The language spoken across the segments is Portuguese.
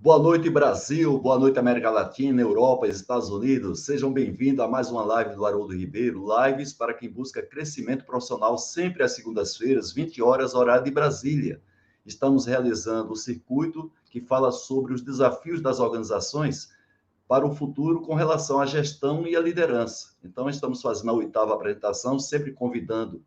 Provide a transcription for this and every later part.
Boa noite, Brasil. Boa noite, América Latina, Europa, Estados Unidos. Sejam bem-vindos a mais uma live do Haroldo Ribeiro. Lives para quem busca crescimento profissional sempre às segundas-feiras, 20 horas, horário de Brasília. Estamos realizando o circuito que fala sobre os desafios das organizações para o futuro com relação à gestão e à liderança. Então, estamos fazendo a 8ª apresentação, sempre convidando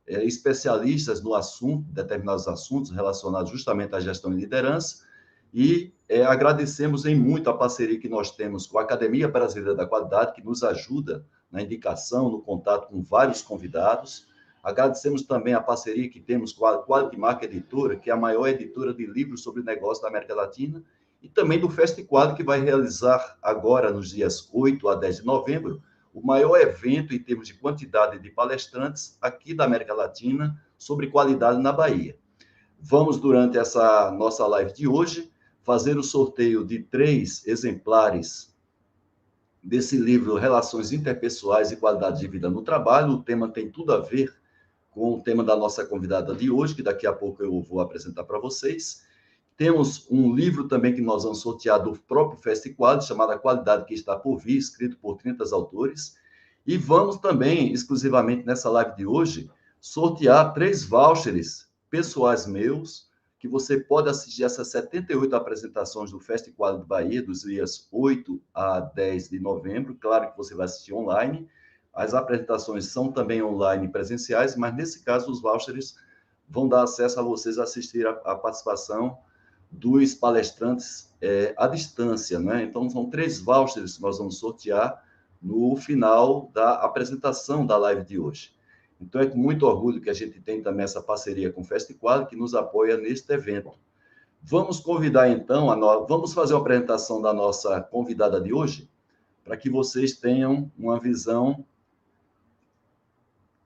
especialistas no assunto, determinados assuntos relacionados justamente à gestão e liderança, e agradecemos em muito a parceria que nós temos com a Academia Brasileira da Qualidade, que nos ajuda na indicação, no contato com vários convidados. Agradecemos também a parceria que temos com a Quality Mark Editora, que é a maior editora de livros sobre negócio da América Latina, e também do FestiQuad, que vai realizar agora, nos dias 8 a 10 de novembro, o maior evento em termos de quantidade de palestrantes aqui da América Latina sobre qualidade na Bahia. Vamos, durante essa nossa live de hoje, fazer o sorteio de 3 exemplares desse livro Relações Interpessoais e Qualidade de Vida no Trabalho. O tema tem tudo a ver com o tema da nossa convidada de hoje, que daqui a pouco eu vou apresentar para vocês. Temos um livro também que nós vamos sortear do próprio FestiQuad, chamado A Qualidade que Está por Vir, escrito por 30 autores. E vamos também, exclusivamente nessa live de hoje, sortear 3 vouchers pessoais meus, que você pode assistir essas 78 apresentações do FestiQuad de Bahia, dos dias 8 a 10 de novembro. Claro que você vai assistir online. As apresentações são também online e presenciais, mas nesse caso os vouchers vão dar acesso a vocês a assistir a participação dos palestrantes à distância, né? Então, são 3 vouchers que nós vamos sortear no final da apresentação da live de hoje. Então, é com muito orgulho que a gente tem também essa parceria com o FestiQuad, que nos apoia neste evento. Vamos convidar, então, vamos fazer uma apresentação da nossa convidada de hoje, para que vocês tenham uma visão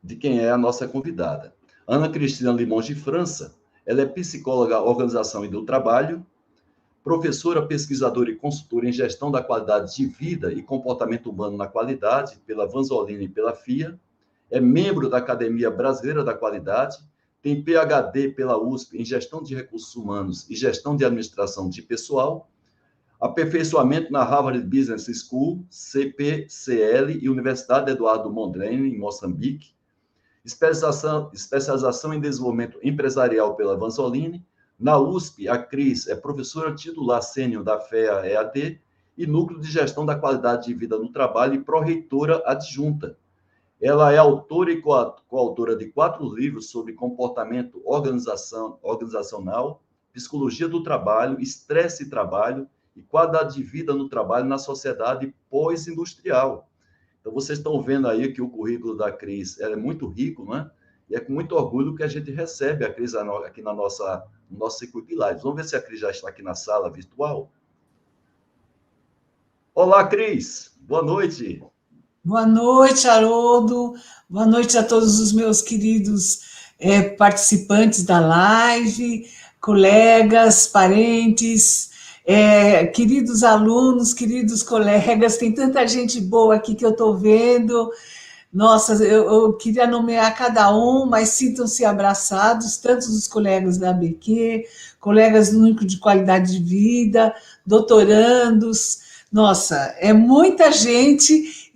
de quem é a nossa convidada. Ana Cristina Limões de França, ela é psicóloga, organização e do trabalho, professora, pesquisadora e consultora em gestão da qualidade de vida e comportamento humano na qualidade, pela Vanzolini e pela FIA, é membro da Academia Brasileira da Qualidade, tem PhD pela USP em Gestão de Recursos Humanos e Gestão de Administração de Pessoal, aperfeiçoamento na Harvard Business School, CPCL e Universidade Eduardo Mondlane, em Moçambique, especialização em desenvolvimento empresarial pela Vanzolini. Na USP, a Cris é professora titular sênior da FEA EAD e Núcleo de Gestão da Qualidade de Vida no Trabalho e pró-reitora adjunta. Ela é autora e coautora de 4 livros sobre comportamento organizacional, psicologia do trabalho, estresse e trabalho e qualidade de vida no trabalho na sociedade pós-industrial. Então, vocês estão vendo aí que o currículo da Cris é muito rico, né? E é com muito orgulho que a gente recebe a Cris aqui no nosso circuito de lives. Vamos ver se a Cris já está aqui na sala virtual. Olá, Cris. Boa noite. Boa noite, Haroldo. Boa noite a todos os meus queridos participantes da live, colegas, parentes, queridos alunos, queridos colegas. Tem tanta gente boa aqui que eu estou vendo. Nossa, eu queria nomear cada um, mas sintam-se abraçados, tanto os colegas da ABQ, colegas do Núcleo de Qualidade de Vida, doutorandos. Nossa, é muita gente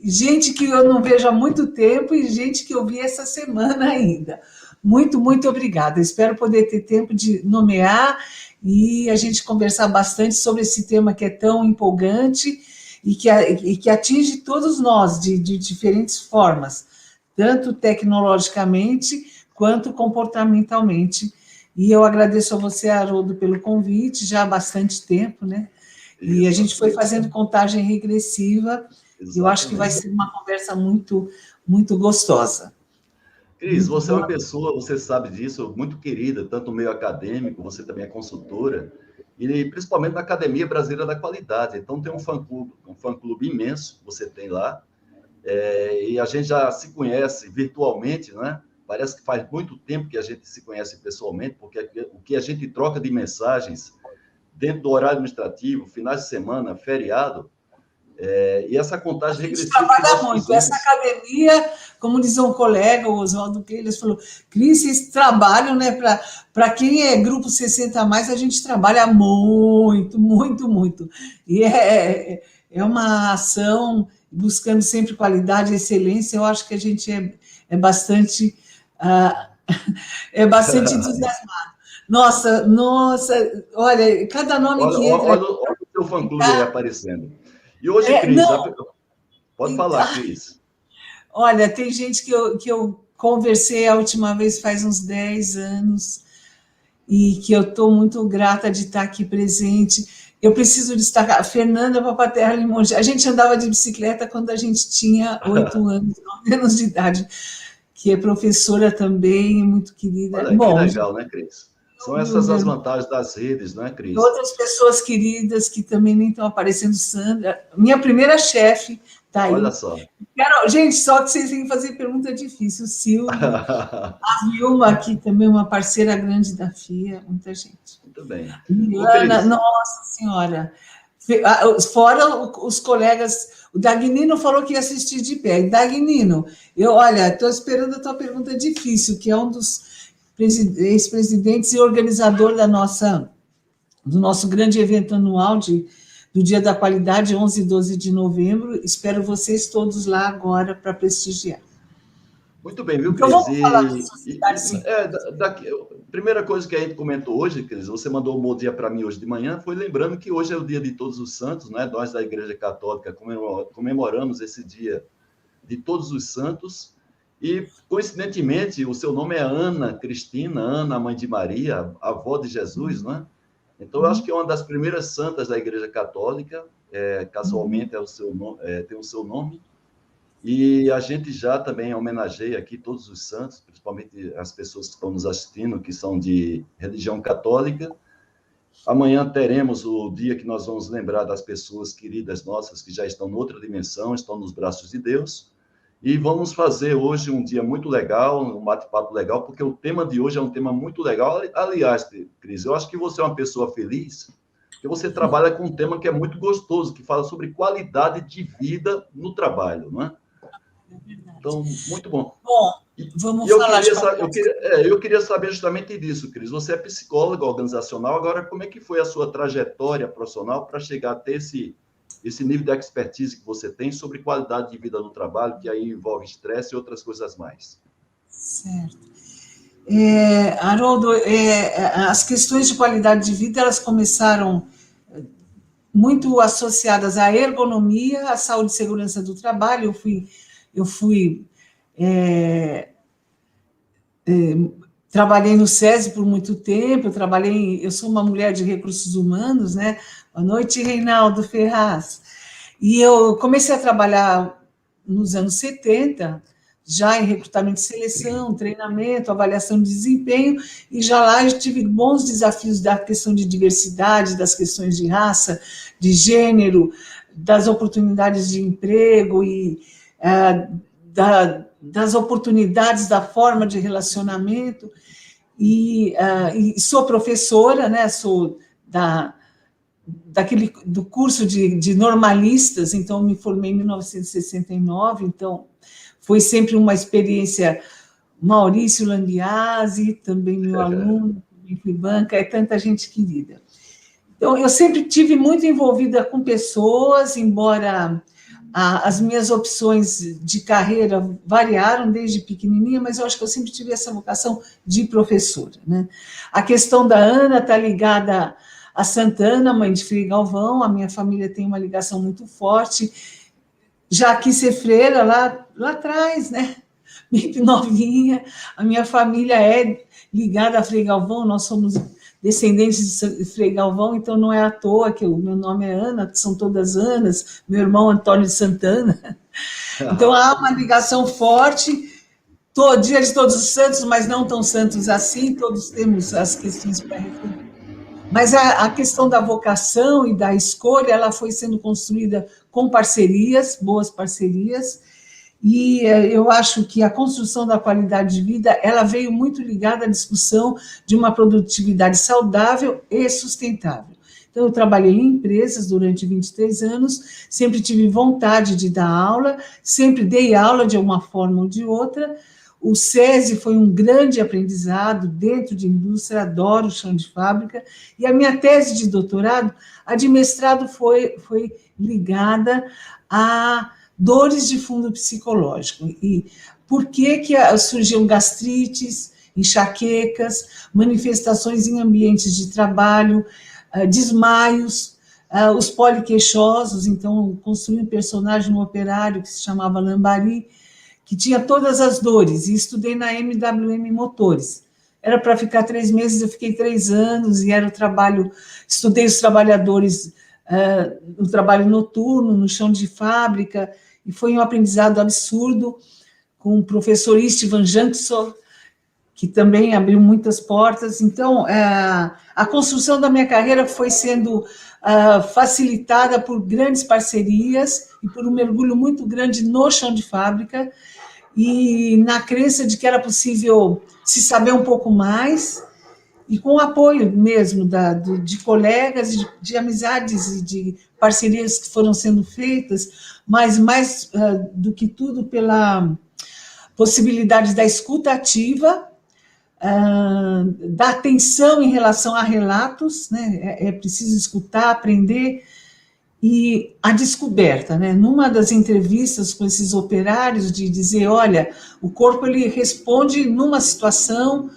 que eu não vejo há muito tempo e gente que eu vi essa semana ainda. Muito, muito obrigada. Espero poder ter tempo de nomear e a gente conversar bastante sobre esse tema que é tão empolgante e que atinge todos nós de diferentes formas, tanto tecnologicamente quanto comportamentalmente. E eu agradeço a você, Haroldo, pelo convite, já há bastante tempo, né? E a gente foi fazendo contagem regressiva. Exatamente. Eu acho que vai ser uma conversa muito, muito gostosa. Cris, você é uma pessoa, você sabe disso, muito querida, tanto no meio acadêmico, você também é consultora, e principalmente na Academia Brasileira da Qualidade. Então, tem um fã-clube imenso que você tem lá, e a gente já se conhece virtualmente, né? Parece que faz muito tempo que a gente se conhece pessoalmente, porque o que a gente troca de mensagens dentro do horário administrativo, finais de semana, feriado, E essa contagem regressiva... trabalha muito. Essa academia, como diz um colega, o Oswaldo Keyles, falou, Cris, vocês trabalham, né? Para quem é grupo 60 a mais, a gente trabalha muito, muito, muito. E é uma ação buscando sempre qualidade, excelência. Eu acho que a gente é bastante entusiasmado. Nossa, olha, cada nome que entra... Olha o seu fã-clube aí aparecendo. E hoje, Cris, pode falar, Cris. Olha, tem gente que eu conversei a última vez faz uns 10 anos e que eu estou muito grata de estar aqui presente. Eu preciso destacar, Fernanda Papaterra Limonge. A gente andava de bicicleta quando a gente tinha 8 anos, 9 anos de idade, que é professora também, muito querida. Olha, que legal, né, Cris? São essas as vantagens das redes, não é, Cris? Outras pessoas queridas que também nem estão aparecendo, Sandra. Minha primeira chefe está aí. Olha só. Gente, só que vocês têm que fazer pergunta difícil. Silvio, a Vilma aqui também, uma parceira grande da FIA, muita gente. Muito bem. Ana, nossa senhora. Fora os colegas, o Dagnino falou que ia assistir de pé. Dagnino, olha, estou esperando a tua pergunta difícil, que é um dos ex-presidentes e organizador do nosso grande evento anual do Dia da Qualidade, 11 e 12 de novembro. Espero vocês todos lá agora para prestigiar. Muito bem, viu, Cris? Então, vamos falar da sociedade, sim. Primeira coisa que a gente comentou hoje, Cris, você mandou um bom dia para mim hoje de manhã, foi lembrando que hoje é o dia de Todos os Santos, né? Nós da Igreja Católica comemoramos esse dia de Todos os Santos. E, coincidentemente, o seu nome é Ana Cristina, Ana, mãe de Maria, avó de Jesus, né? Então, eu acho que é uma das primeiras santas da Igreja Católica, casualmente tem o seu nome, e a gente já também homenageia aqui todos os santos, principalmente as pessoas que estão nos assistindo, que são de religião católica. Amanhã teremos o dia que nós vamos lembrar das pessoas queridas nossas que já estão noutra dimensão, estão nos braços de Deus. E vamos fazer hoje um dia muito legal, um bate-papo legal, porque o tema de hoje é um tema muito legal. Aliás, Cris, eu acho que você é uma pessoa feliz, porque você trabalha com um tema que é muito gostoso, que fala sobre qualidade de vida no trabalho, não é? Então, muito bom. Bom, vamos falar eu queria saber justamente disso, Cris. Você é psicóloga organizacional, agora como é que foi a sua trajetória profissional para chegar até esse nível de expertise que você tem sobre qualidade de vida no trabalho, que aí envolve estresse e outras coisas mais. Certo. Haroldo, as questões de qualidade de vida, elas começaram muito associadas à ergonomia, à saúde e segurança do trabalho. Trabalhei no SESI por muito tempo, eu sou uma mulher de recursos humanos, né? Boa noite, Reinaldo Ferraz. E eu comecei a trabalhar nos anos 70, já em recrutamento e seleção, treinamento, avaliação de desempenho, e já lá eu tive bons desafios da questão de diversidade, das questões de raça, de gênero, das oportunidades de emprego e das oportunidades, da forma de relacionamento, e sou professora, né? Sou do curso de normalistas, então me formei em 1969, então foi sempre uma experiência. Maurício Lambiase, também meu aluno, também fui banca, é tanta gente querida. Então, eu sempre tive muito envolvida com pessoas, embora as minhas opções de carreira variaram desde pequenininha, mas eu acho que eu sempre tive essa vocação de professora, né? A questão da Ana está ligada a Santana, mãe de Frei Galvão, a minha família tem uma ligação muito forte, já quis ser freira lá atrás, né? Bem novinha, a minha família é ligada a Frei Galvão, nós somos descendentes de Frei Galvão, então não é à toa que o meu nome é Ana, são todas Anas, meu irmão Antônio de Santana. Então há uma ligação forte, dia de Todos os Santos, mas não tão santos assim, todos temos as questões para refletir. Mas a questão da vocação e da escolha, ela foi sendo construída com parcerias, boas parcerias, e eu acho que a construção da qualidade de vida, ela veio muito ligada à discussão de uma produtividade saudável e sustentável. Então, eu trabalhei em empresas durante 23 anos, sempre tive vontade de dar aula, sempre dei aula de uma forma ou de outra. O SESI foi um grande aprendizado dentro de indústria, adoro o chão de fábrica, e a minha tese de doutorado, a de mestrado, foi ligada a dores de fundo psicológico. E por que surgiam gastrites, enxaquecas, manifestações em ambientes de trabalho, desmaios, os poliqueixosos. Então, construí um personagem, um operário que se chamava Lambari, que tinha todas as dores, e estudei na MWM Motores. Era para ficar 3 meses, eu fiquei 3 anos, e era o trabalho, estudei os trabalhadores no trabalho noturno, no chão de fábrica, e foi um aprendizado absurdo, com o professor Istvan Jankson, que também abriu muitas portas. Então, a construção da minha carreira foi sendo facilitada por grandes parcerias e por um mergulho muito grande no chão de fábrica, e na crença de que era possível se saber um pouco mais, e com o apoio mesmo de colegas, de amizades e de parcerias que foram sendo feitas, mas mais do que tudo pela possibilidade da escuta ativa, da atenção em relação a relatos, né? É preciso escutar, aprender, e a descoberta, né? Numa das entrevistas com esses operários, de dizer, olha, o corpo ele responde numa situação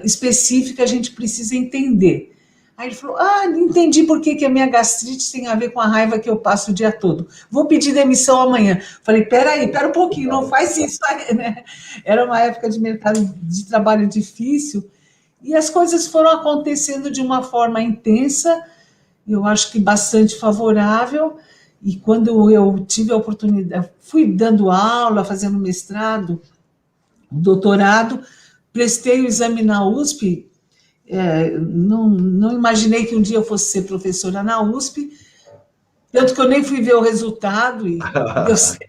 específica, a gente precisa entender. Aí ele falou, entendi por que a minha gastrite tem a ver com a raiva que eu passo o dia todo. Vou pedir demissão amanhã. Falei, pera um pouquinho, não faz isso aí, né? Era uma época de mercado de trabalho difícil, e as coisas foram acontecendo de uma forma intensa, eu acho que bastante favorável, e quando eu tive a oportunidade, fui dando aula, fazendo mestrado, doutorado, prestei o exame na USP, não imaginei que um dia eu fosse ser professora na USP, tanto que eu nem fui ver o resultado, e deu certo.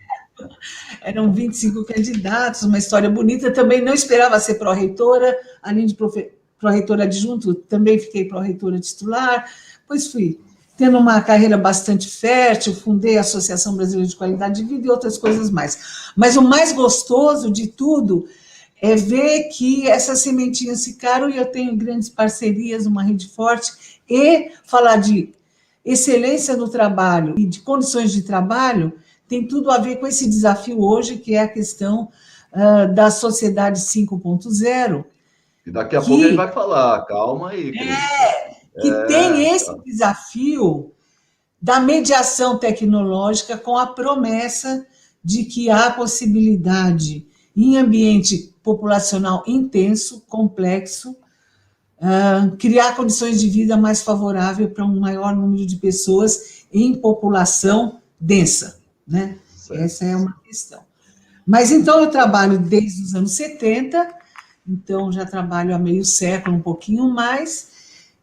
Eram 25 candidatos, uma história bonita, também não esperava ser pró-reitora, além de pró-reitora adjunto, também fiquei pró-reitora titular, pois fui tendo uma carreira bastante fértil, fundei a Associação Brasileira de Qualidade de Vida e outras coisas mais. Mas o mais gostoso de tudo é ver que essas sementinhas ficaram, e eu tenho grandes parcerias, uma rede forte, e falar de excelência no trabalho e de condições de trabalho tem tudo a ver com esse desafio hoje, que é a questão da sociedade 5.0. E daqui a pouco ele vai falar, calma aí, Cris. Que tem esse desafio da mediação tecnológica, com a promessa de que há possibilidade, em ambiente populacional intenso, complexo, criar condições de vida mais favoráveis para um maior número de pessoas em população densa, né? Essa é uma questão. Mas então eu trabalho desde os anos 70, então já trabalho há meio século, um pouquinho mais,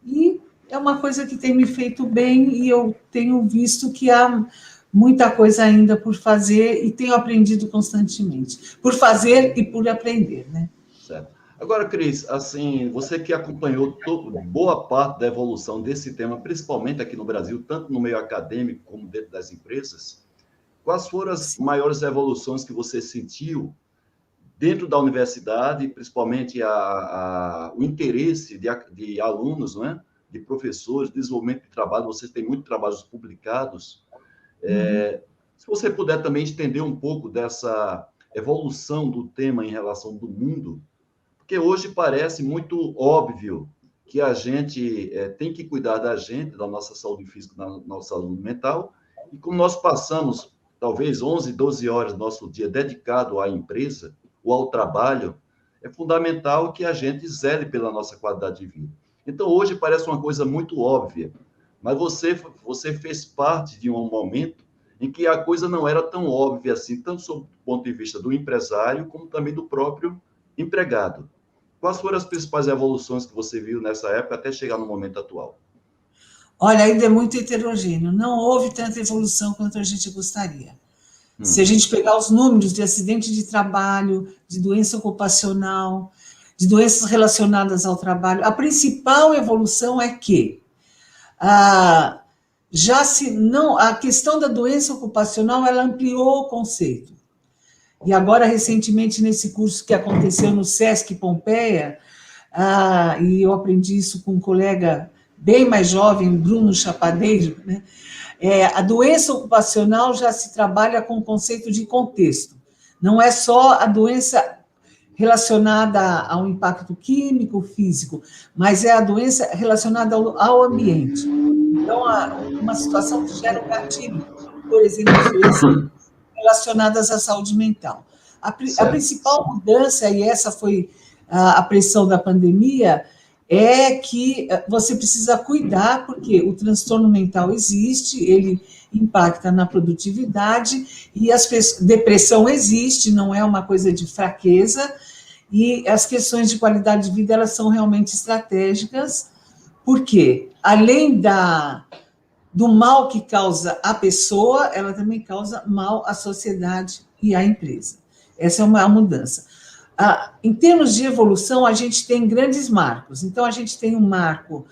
e é uma coisa que tem me feito bem, e eu tenho visto que há muita coisa ainda por fazer, e tenho aprendido constantemente, por fazer e por aprender, né? Certo. Agora, Cris, assim, você que acompanhou boa parte da evolução desse tema, principalmente aqui no Brasil, tanto no meio acadêmico como dentro das empresas, quais foram as maiores evoluções que você sentiu dentro da universidade, principalmente o interesse de alunos, não é? De professores, desenvolvimento de trabalho? Vocês têm muitos trabalhos publicados. Se você puder também estender um pouco dessa evolução do tema em relação do mundo, porque hoje parece muito óbvio que a gente tem que cuidar da gente, da nossa saúde física, da nossa saúde mental, e como nós passamos talvez 11, 12 horas do nosso dia dedicado à empresa ou ao trabalho, é fundamental que a gente zele pela nossa qualidade de vida. Então, hoje parece uma coisa muito óbvia, mas você fez parte de um momento em que a coisa não era tão óbvia assim, tanto sob o ponto de vista do empresário, como também do próprio empregado. Quais foram as principais evoluções que você viu nessa época até chegar no momento atual? Olha, ainda é muito heterogêneo, não houve tanta evolução quanto a gente gostaria. Se a gente pegar os números de acidente de trabalho, de doença ocupacional, de doenças relacionadas ao trabalho, a principal evolução é que A questão da doença ocupacional, ela ampliou o conceito. E agora, recentemente, nesse curso que aconteceu no Sesc Pompeia, e eu aprendi isso com um colega bem mais jovem, Bruno Chapadeiro, né? A doença ocupacional já se trabalha com o conceito de contexto. Não é só a doença relacionada ao impacto químico, físico, mas é a doença relacionada ao ambiente. Então, uma situação que gera um gatilho, por exemplo, as doenças relacionadas à saúde mental. A principal mudança, e essa foi a pressão da pandemia, é que você precisa cuidar, porque o transtorno mental existe, ele impacta na produtividade, e depressão existe, não é uma coisa de fraqueza, e as questões de qualidade de vida, elas são realmente estratégicas, porque, além do mal que causa a pessoa, ela também causa mal à sociedade e à empresa. Essa é uma mudança. Em termos de evolução, a gente tem grandes marcos. Então, a gente tem um marco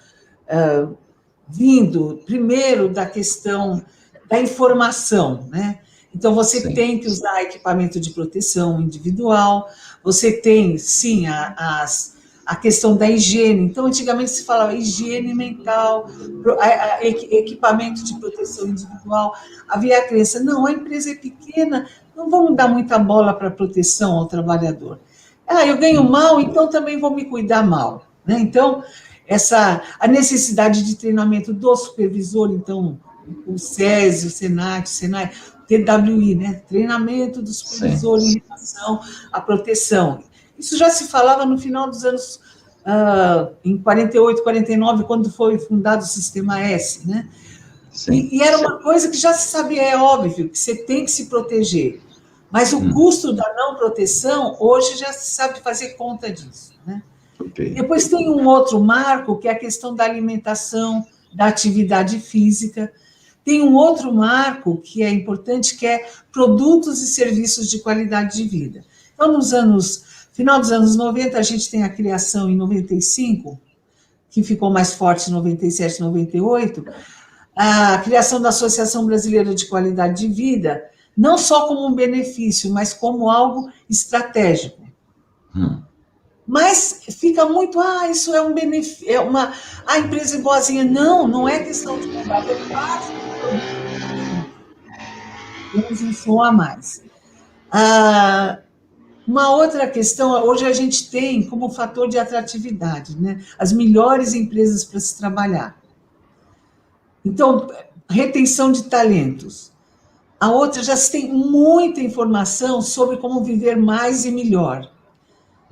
vindo, primeiro, da questão da informação, né? Então, você tem que usar equipamento de proteção individual, você tem, sim, a questão da higiene. Então, antigamente se falava higiene mental, equipamento de proteção individual. Havia a crença, não, a empresa é pequena, não vamos dar muita bola para proteção ao trabalhador. Eu ganho mal, então também vou me cuidar mal, né? Então, a necessidade de treinamento do supervisor, então, o SESI, o SENAC, o SENAI, TWI, né? Treinamento do supervisor em relação à proteção. Isso já se falava no final dos anos, em 48, 49, quando foi fundado o Sistema S, né? E era uma coisa que já se sabia, é óbvio, que você tem que se proteger. Mas o custo da não proteção, hoje já se sabe fazer conta disso, né? Depois tem um outro marco, que é a questão da alimentação, da atividade física. Tem um outro marco que é importante, que é produtos e serviços de qualidade de vida. Então, final dos anos 90, a gente tem a criação em 95, que ficou mais forte em 97, 98, a criação da Associação Brasileira de Qualidade de Vida, não só como um benefício, mas como algo estratégico. Mas fica muito, isso é um benefício, a empresa é boazinha. Não é questão de mudar, é parte do produto. Temos um som a mais. Uma outra questão, hoje a gente tem como fator de atratividade, né? As melhores empresas para se trabalhar. Então, retenção de talentos. A outra, já se tem muita informação sobre como viver mais e melhor.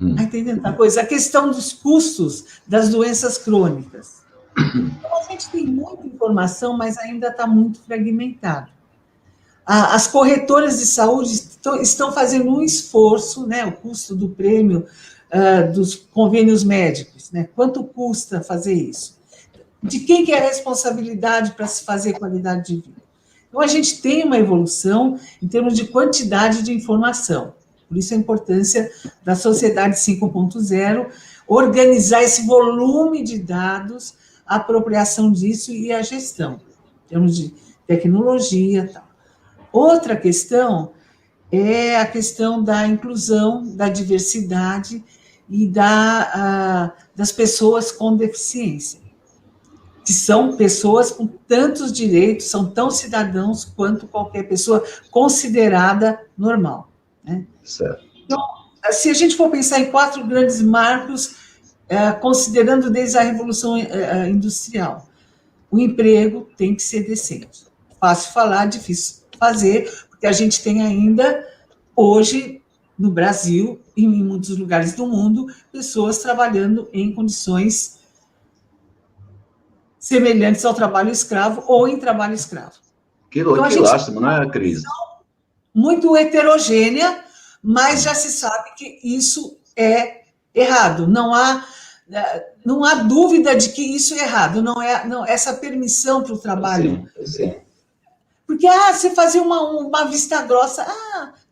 Está entendendo a coisa? A questão dos custos das doenças crônicas. Então, a gente tem muita informação, mas ainda está muito fragmentado. As corretoras de saúde estão fazendo um esforço, né? O custo do prêmio dos convênios médicos, né? Quanto custa fazer isso? De quem que é a responsabilidade para se fazer qualidade de vida? Então, a gente tem uma evolução em termos de quantidade de informação. Por isso a importância da Sociedade 5.0, organizar esse volume de dados, a apropriação disso e a gestão, em termos de tecnologia e tal. Outra questão é a questão da inclusão, da diversidade e das pessoas com deficiência, que são pessoas com tantos direitos, são tão cidadãos quanto qualquer pessoa considerada normal, né? Certo. Então, se a gente for pensar em 4 grandes marcos, considerando desde a Revolução Industrial, o emprego tem que ser decente. Fácil falar, difícil fazer, porque a gente tem ainda, hoje, no Brasil e em muitos lugares do mundo, pessoas trabalhando em condições semelhantes ao trabalho escravo ou em trabalho escravo. Que lástima, não é, Cris? Muito heterogênea, mas já se sabe que isso é errado. Não há dúvida de que isso é errado. Não, essa permissão para o trabalho. Sim. Porque você fazia uma vista grossa,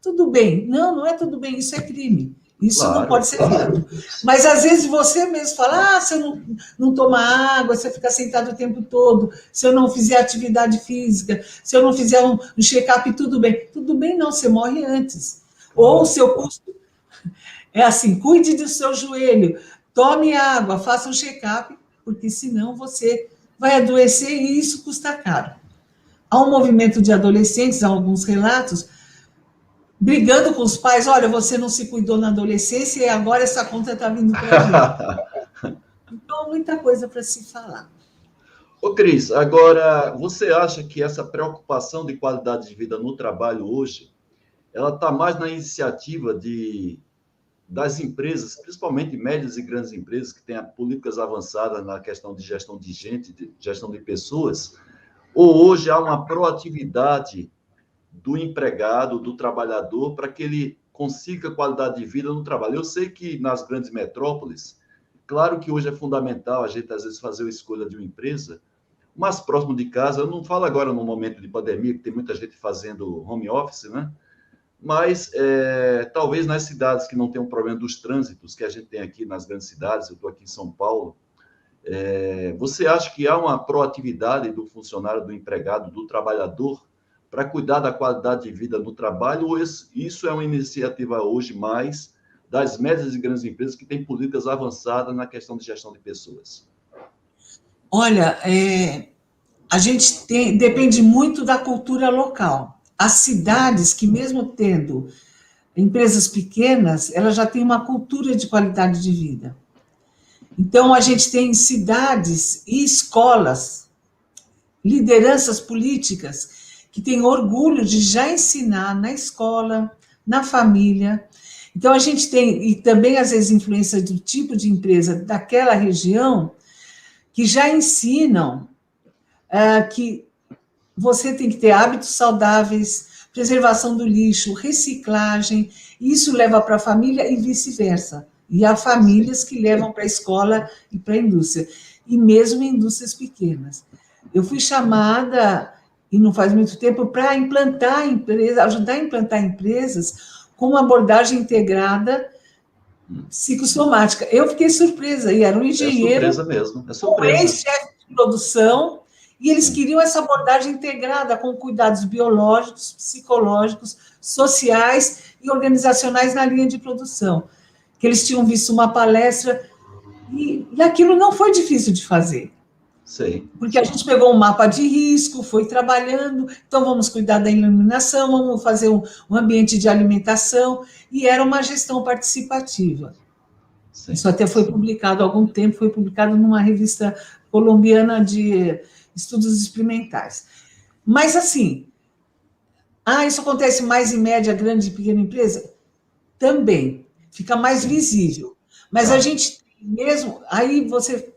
tudo bem. Não é tudo bem, isso é crime. Isso não Claro, pode ser feito. Mas, às vezes, você mesmo fala, se eu não tomar água, se eu ficar sentado o tempo todo, se eu não fizer atividade física, se eu não fizer um check-up, tudo bem. Tudo bem não, você morre antes. Ou o seu custo é assim, cuide do seu joelho, tome água, faça um check-up, porque senão você vai adoecer e isso custa caro. Há um movimento de adolescentes, há alguns relatos, brigando com os pais, olha, você não se cuidou na adolescência e agora essa conta está vindo para a gente. Então, muita coisa para se falar. Ô, Cris, agora, você acha que essa preocupação de qualidade de vida no trabalho hoje, ela está mais na iniciativa das empresas, principalmente médias e grandes empresas, que têm políticas avançadas na questão de gestão de gente, de gestão de pessoas, ou hoje há uma proatividade do empregado, do trabalhador, para que ele consiga qualidade de vida no trabalho? Eu sei que nas grandes metrópoles, claro que hoje é fundamental a gente, às vezes, fazer a escolha de uma empresa mais próximo de casa. Eu não falo agora no momento de pandemia, que tem muita gente fazendo home office, né? Mas talvez nas cidades que não tem um problema dos trânsitos, que a gente tem aqui nas grandes cidades, eu estou aqui em São Paulo, você acha que há uma proatividade do funcionário, do empregado, do trabalhador, para cuidar da qualidade de vida no trabalho, ou isso é uma iniciativa hoje mais das médias e grandes empresas que têm políticas avançadas na questão de gestão de pessoas? Olha, a gente depende muito da cultura local. As cidades que, mesmo tendo empresas pequenas, elas já têm uma cultura de qualidade de vida. Então, a gente tem cidades e escolas, lideranças políticas, que têm orgulho de já ensinar na escola, na família. Então, a gente tem, e também, às vezes, influência do tipo de empresa daquela região, que já ensinam que você tem que ter hábitos saudáveis, preservação do lixo, reciclagem, isso leva para a família e vice-versa. E há famílias que levam para a escola e para a indústria, e mesmo em indústrias pequenas. Eu fui chamada, e não faz muito tempo, para implantar empresas, ajudar a implantar empresas com uma abordagem integrada psicossomática. Eu fiquei surpresa, e era um engenheiro, É surpresa mesmo, é um surpresa. ex-chefe de produção, e eles queriam essa abordagem integrada com cuidados biológicos, psicológicos, sociais e organizacionais na linha de produção. Que eles tinham visto uma palestra e aquilo não foi difícil de fazer. Sim. Porque a gente pegou um mapa de risco, foi trabalhando, então vamos cuidar da iluminação, vamos fazer um ambiente de alimentação, e era uma gestão participativa. Sim. Isso até foi publicado há algum tempo, foi publicado numa revista colombiana de estudos experimentais. Mas, assim, isso acontece mais em média, grande e pequena empresa? Também, fica mais visível. Mas a gente mesmo, aí você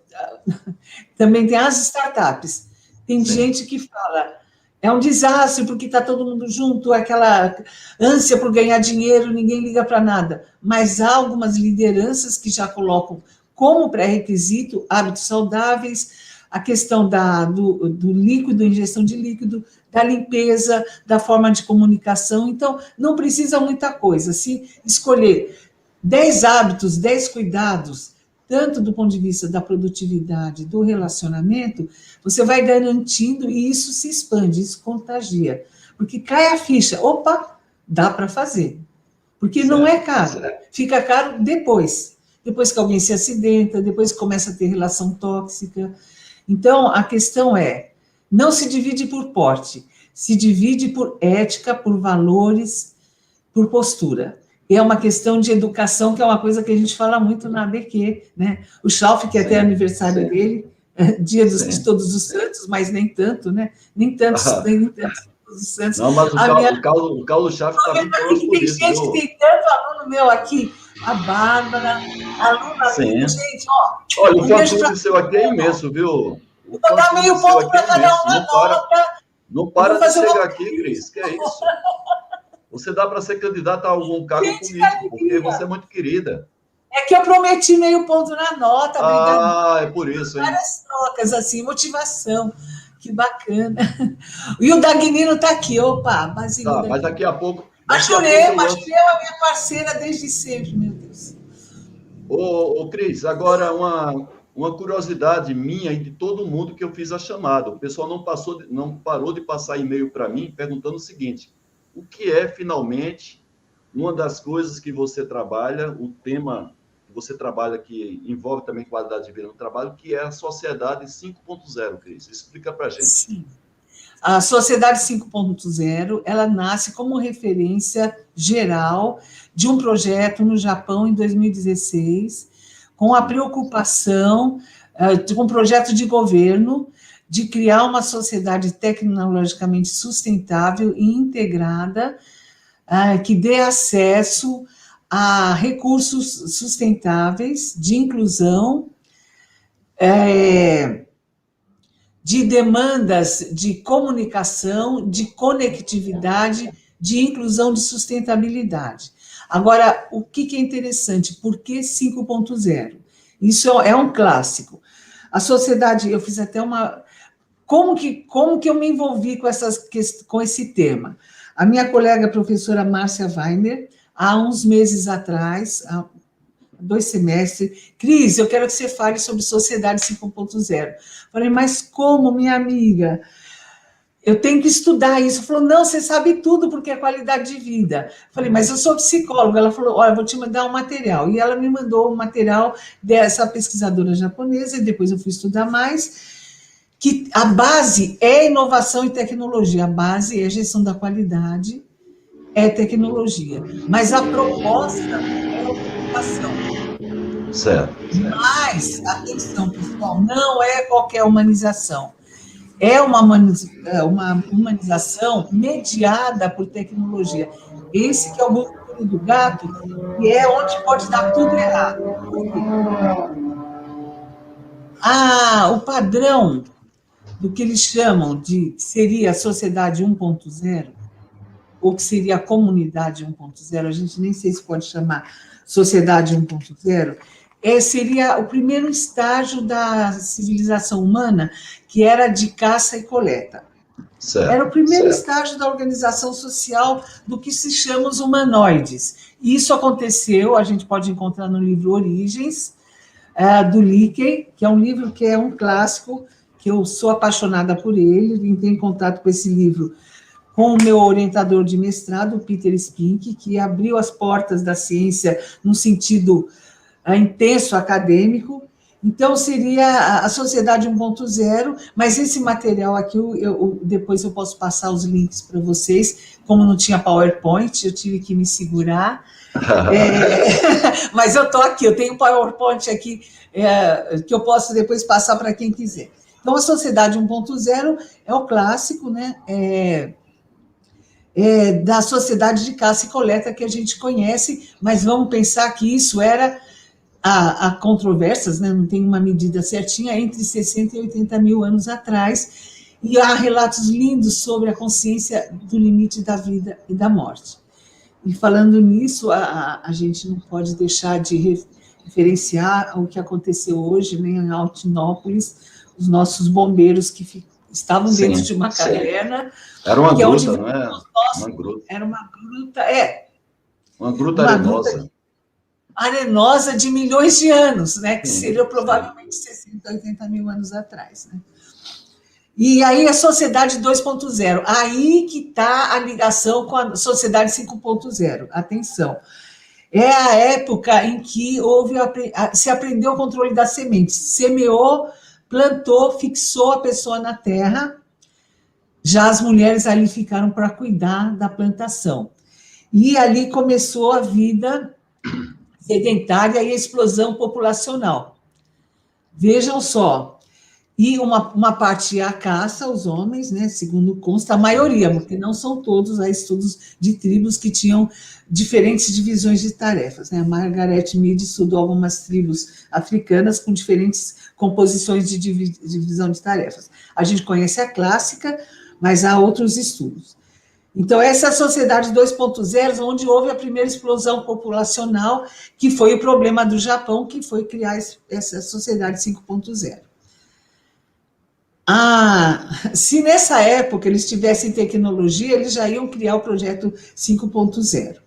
também tem as startups. Tem gente que fala, é um desastre porque está todo mundo junto, aquela ânsia por ganhar dinheiro, ninguém liga para nada. Mas há algumas lideranças que já colocam como pré-requisito hábitos saudáveis, a questão do líquido, ingestão de líquido, da limpeza, da forma de comunicação. Então, não precisa muita coisa. Se escolher 10 hábitos, 10 cuidados, tanto do ponto de vista da produtividade, do relacionamento, você vai garantindo e isso se expande, isso contagia. Porque cai a ficha, opa, dá para fazer. Porque não é caro, fica caro depois que alguém se acidenta, depois que começa a ter relação tóxica. Então, a questão não se divide por porte, se divide por ética, por valores, por postura. É uma questão de educação, que é uma coisa que a gente fala muito na ABQ, né? O Schalf, que até é aniversário dele, dia de Todos os Santos, mas nem tanto, né? Nem tanto Todos os Santos. Não, mas o Carlo Schalf está muito próximo Tem gente, tem tanto aluno meu aqui, a Bárbara, aluna minha, gente, ó. Olha, o fã-clube seu aqui é imenso, viu? Vou dar meio ponto para cada uma nota. Não para de chegar aqui, Cris, que é isso? Você dá para ser candidata a algum cargo político, porque você é muito querida. É que eu prometi meio ponto na nota. É por isso, hein? Várias trocas, assim, motivação. Que bacana. E o Dagnino está aqui, opa, Basílio. Mas daqui a pouco A Jurema é a minha parceira desde sempre, meu Deus. Cris, agora uma curiosidade minha e de todo mundo que eu fiz a chamada. O pessoal não parou de passar e-mail para mim perguntando o seguinte: o que é finalmente uma das coisas que você trabalha, o tema que você trabalha que envolve também qualidade de vida no trabalho, que é a Sociedade 5.0, Cris? Explica para a gente. Sim. A Sociedade 5.0, ela nasce como referência geral de um projeto no Japão em 2016, com a preocupação de um projeto de governo de criar uma sociedade tecnologicamente sustentável e integrada, que dê acesso a recursos sustentáveis, de inclusão, de demandas de comunicação, de conectividade, de inclusão, de sustentabilidade. Agora, o que é interessante? Por que 5.0? Isso é um clássico. A sociedade, eu fiz até uma... Como que eu me envolvi com esse tema? A minha colega, a professora Márcia Weiner, há uns meses atrás, 2 semestres, Cris, eu quero que você fale sobre Sociedade 5.0. Falei, mas como, minha amiga? Eu tenho que estudar isso. Falou, não, você sabe tudo, porque é qualidade de vida. Falei, mas eu sou psicóloga. Ela falou, olha, eu vou te mandar um material. E ela me mandou um material dessa pesquisadora japonesa, e depois eu fui estudar mais, que a base é inovação e tecnologia, a base é gestão da qualidade, é tecnologia. Mas a proposta é ocupação. Certo. Mas, atenção, pessoal, não é qualquer humanização. É uma humanização mediada por tecnologia. Esse que é o pulo do gato, e é onde pode dar tudo errado. O padrão do que eles chamam de que seria a sociedade 1.0, ou que seria a comunidade 1.0, a gente nem sei se pode chamar sociedade 1.0, seria o primeiro estágio da civilização humana, que era de caça e coleta. Certo, era o primeiro estágio da organização social do que se chama os humanoides. Isso aconteceu, a gente pode encontrar no livro Origens, do Leakey, que é um livro que é um clássico, que eu sou apaixonada por ele, entrei em contato com esse livro com o meu orientador de mestrado, Peter Spink, que abriu as portas da ciência num sentido intenso acadêmico. Então, seria a Sociedade 1.0, mas esse material aqui, depois eu posso passar os links para vocês, como não tinha PowerPoint, eu tive que me segurar, mas eu estou aqui, eu tenho PowerPoint aqui, que eu posso depois passar para quem quiser. Então, a Sociedade 1.0 é o clássico, né? Da sociedade de caça e coleta que a gente conhece, mas vamos pensar que isso era... Há controvérsias, né? Não tem uma medida certinha, entre 60 e 80 mil anos atrás, e há relatos lindos sobre a consciência do limite da vida e da morte. E falando nisso, a gente não pode deixar de referenciar o que aconteceu hoje, né, em Altinópolis, os nossos bombeiros que estavam dentro de uma caverna. Era uma gruta, não é? Uma gruta. Era uma gruta, uma gruta arenosa. Arenosa de milhões de anos, né? Que seria provavelmente 60, 80 mil anos atrás, né? E aí a Sociedade 2.0, aí que está a ligação com a Sociedade 5.0, atenção. É a época em que se aprendeu o controle das sementes, semeou, plantou, fixou a pessoa na terra, já as mulheres ali ficaram para cuidar da plantação. E ali começou a vida sedentária e a explosão populacional. Vejam só, e uma parte é a caça, os homens, né, segundo consta, a maioria, porque não são todos, há estudos de tribos que tinham diferentes divisões de tarefas, né? A Margaret Mead estudou algumas tribos africanas com diferentes composições de divisão de tarefas. A gente conhece a clássica, mas há outros estudos. Então, essa é a Sociedade 2.0, onde houve a primeira explosão populacional, que foi o problema do Japão, que foi criar essa Sociedade 5.0. Se nessa época eles tivessem tecnologia, eles já iam criar o projeto 5.0.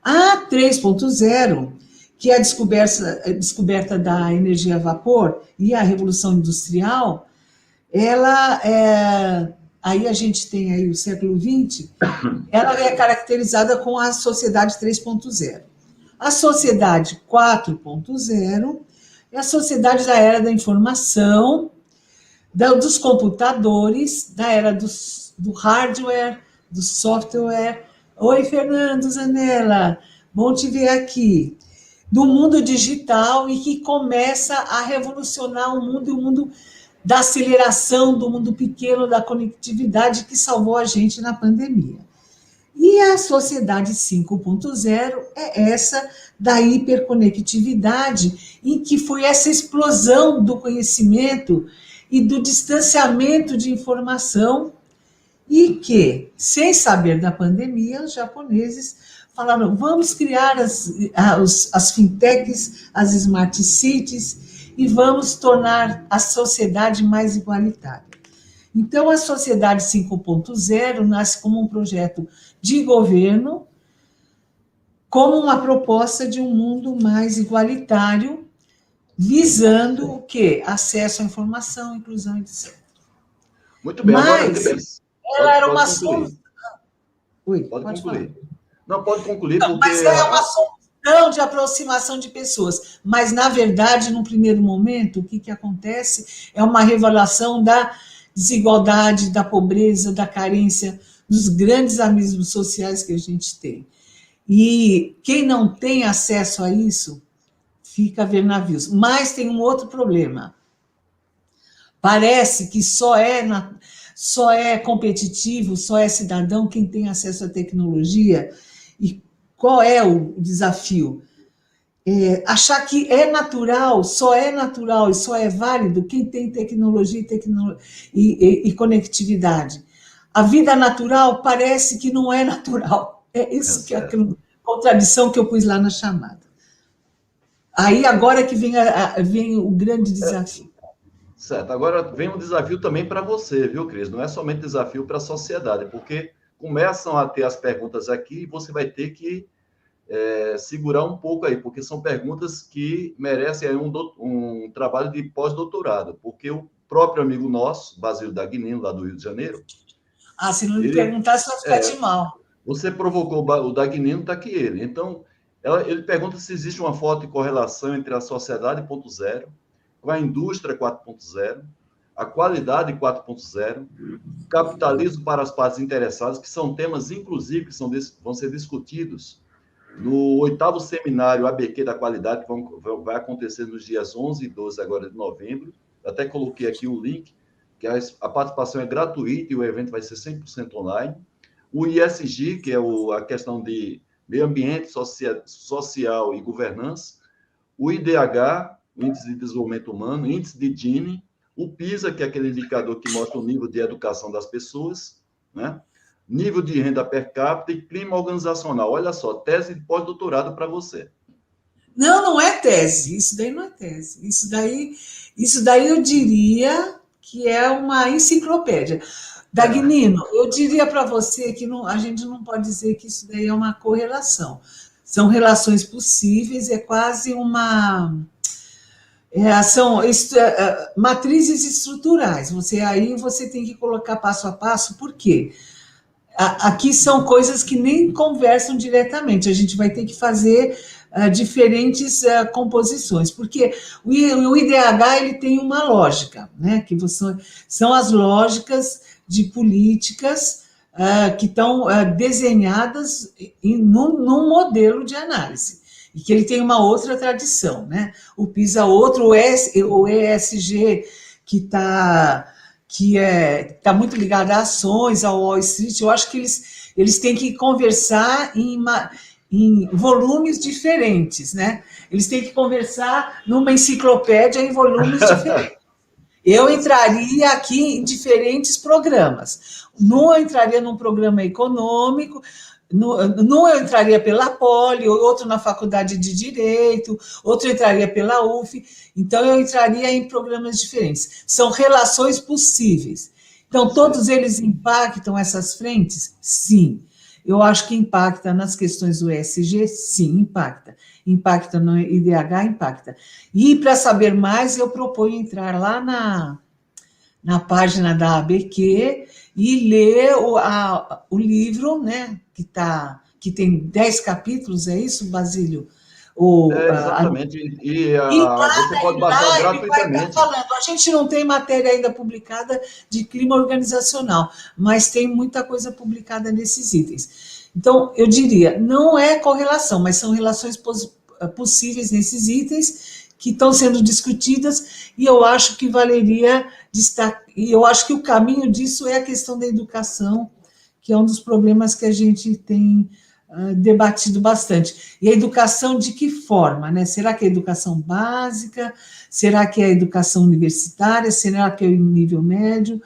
A 3.0, que é a descoberta da energia a vapor e a revolução industrial, aí a gente tem aí o século XX, ela é caracterizada com a sociedade 3.0. A sociedade 4.0 é a sociedade da era da informação, dos computadores, da era do hardware, do software. Oi, Fernando Zanella, bom te ver aqui. Do mundo digital e que começa a revolucionar o mundo da aceleração, do mundo pequeno, da conectividade que salvou a gente na pandemia. E a sociedade 5.0 é essa da hiperconectividade, em que foi essa explosão do conhecimento e do distanciamento de informação, e que, sem saber da pandemia, os japoneses falaram, vamos criar as fintechs, as smart cities, e vamos tornar a sociedade mais igualitária. Então, a sociedade 5.0 nasce como um projeto de governo, como uma proposta de um mundo mais igualitário, visando o quê? Acesso à informação, inclusão, etc. Muito bem, agora, Cris, ela era uma solução. Pode concluir. Falar. Não, pode concluir, não, porque... Mas é uma solução de aproximação de pessoas. Mas, na verdade, no primeiro momento, o que acontece é uma revelação da desigualdade, da pobreza, da carência, dos grandes abismos sociais que a gente tem. E quem não tem acesso a isso, fica a ver navios. Mas tem um outro problema. Parece que só é competitivo, só é cidadão quem tem acesso à tecnologia. E qual é o desafio? Achar que é natural e só é válido quem tem tecnologia e conectividade. A vida natural parece que não é natural. É isso que é a contradição que eu pus lá na chamada. Aí agora que vem o grande desafio. Certo, agora vem um desafio também para você, viu, Cris? Não é somente desafio para a sociedade, porque começam a ter as perguntas aqui e você vai ter que segurar um pouco aí, porque são perguntas que merecem aí um trabalho de pós-doutorado, porque o próprio amigo nosso, Basílio Dagnino, lá do Rio de Janeiro... se não me perguntar, só ficar de mal. Você provocou o Dagnino, está aqui ele. Então, ele pergunta se existe uma forte correlação entre a sociedade 4.0 com a indústria 4.0, a qualidade 4.0, capitalismo para as partes interessadas, que são temas, inclusive, que vão ser discutidos no 8º seminário ABQ da qualidade, que vai acontecer nos dias 11 e 12 agora de novembro. Eu até coloquei aqui o link, que a participação é gratuita e o evento vai ser 100% online. O ISG, que é a questão de meio ambiente, social e governança. O IDH, o Índice de Desenvolvimento Humano, Índice de Gini. O PISA, que é aquele indicador que mostra o nível de educação das pessoas, né? Nível de renda per capita e clima organizacional. Olha só, tese de pós-doutorado para você. Não é tese. Isso daí não é tese. Isso daí eu diria que é uma enciclopédia. Dagnino, eu diria para você que a gente não pode dizer que isso daí é uma correlação. São relações possíveis, é quase uma... são matrizes estruturais. Você tem que colocar passo a passo, por quê? Aqui são coisas que nem conversam diretamente, a gente vai ter que fazer diferentes composições, porque o IDH ele tem uma lógica, né, que são as lógicas de políticas que estão desenhadas num modelo de análise, e que ele tem uma outra tradição, né? O PISA outro, o ESG, que está muito ligado a ações, ao Wall Street. Eu acho que eles têm que conversar em volumes diferentes, né? Eles têm que conversar numa enciclopédia em volumes diferentes. Eu entraria aqui em diferentes programas. Não entraria num programa econômico, não eu entraria pela Poli, outro na Faculdade de Direito, outro entraria pela UF. Então, eu entraria em programas diferentes. São relações possíveis. Então, todos eles impactam essas frentes? Sim. Eu acho que impacta nas questões do ESG, sim, impacta. Impacta no IDH, impacta. E, para saber mais, eu proponho entrar lá na página da ABQ e ler o livro, né, que tem 10 capítulos, é isso, Basílio? Exatamente. E E você pode lá baixar ele vai estar gratuitamente. falando. A gente não tem matéria ainda publicada de clima organizacional, mas tem muita coisa publicada nesses itens. Então, eu diria, não é correlação, mas são relações possíveis nesses itens que estão sendo discutidas, e eu acho que valeria destacar, e eu acho que o caminho disso é a questão da educação, que é um dos problemas que a gente tem debatido bastante. E a educação de que forma, né? Será que é a educação básica? Será que é a educação universitária? Será que é o nível médio?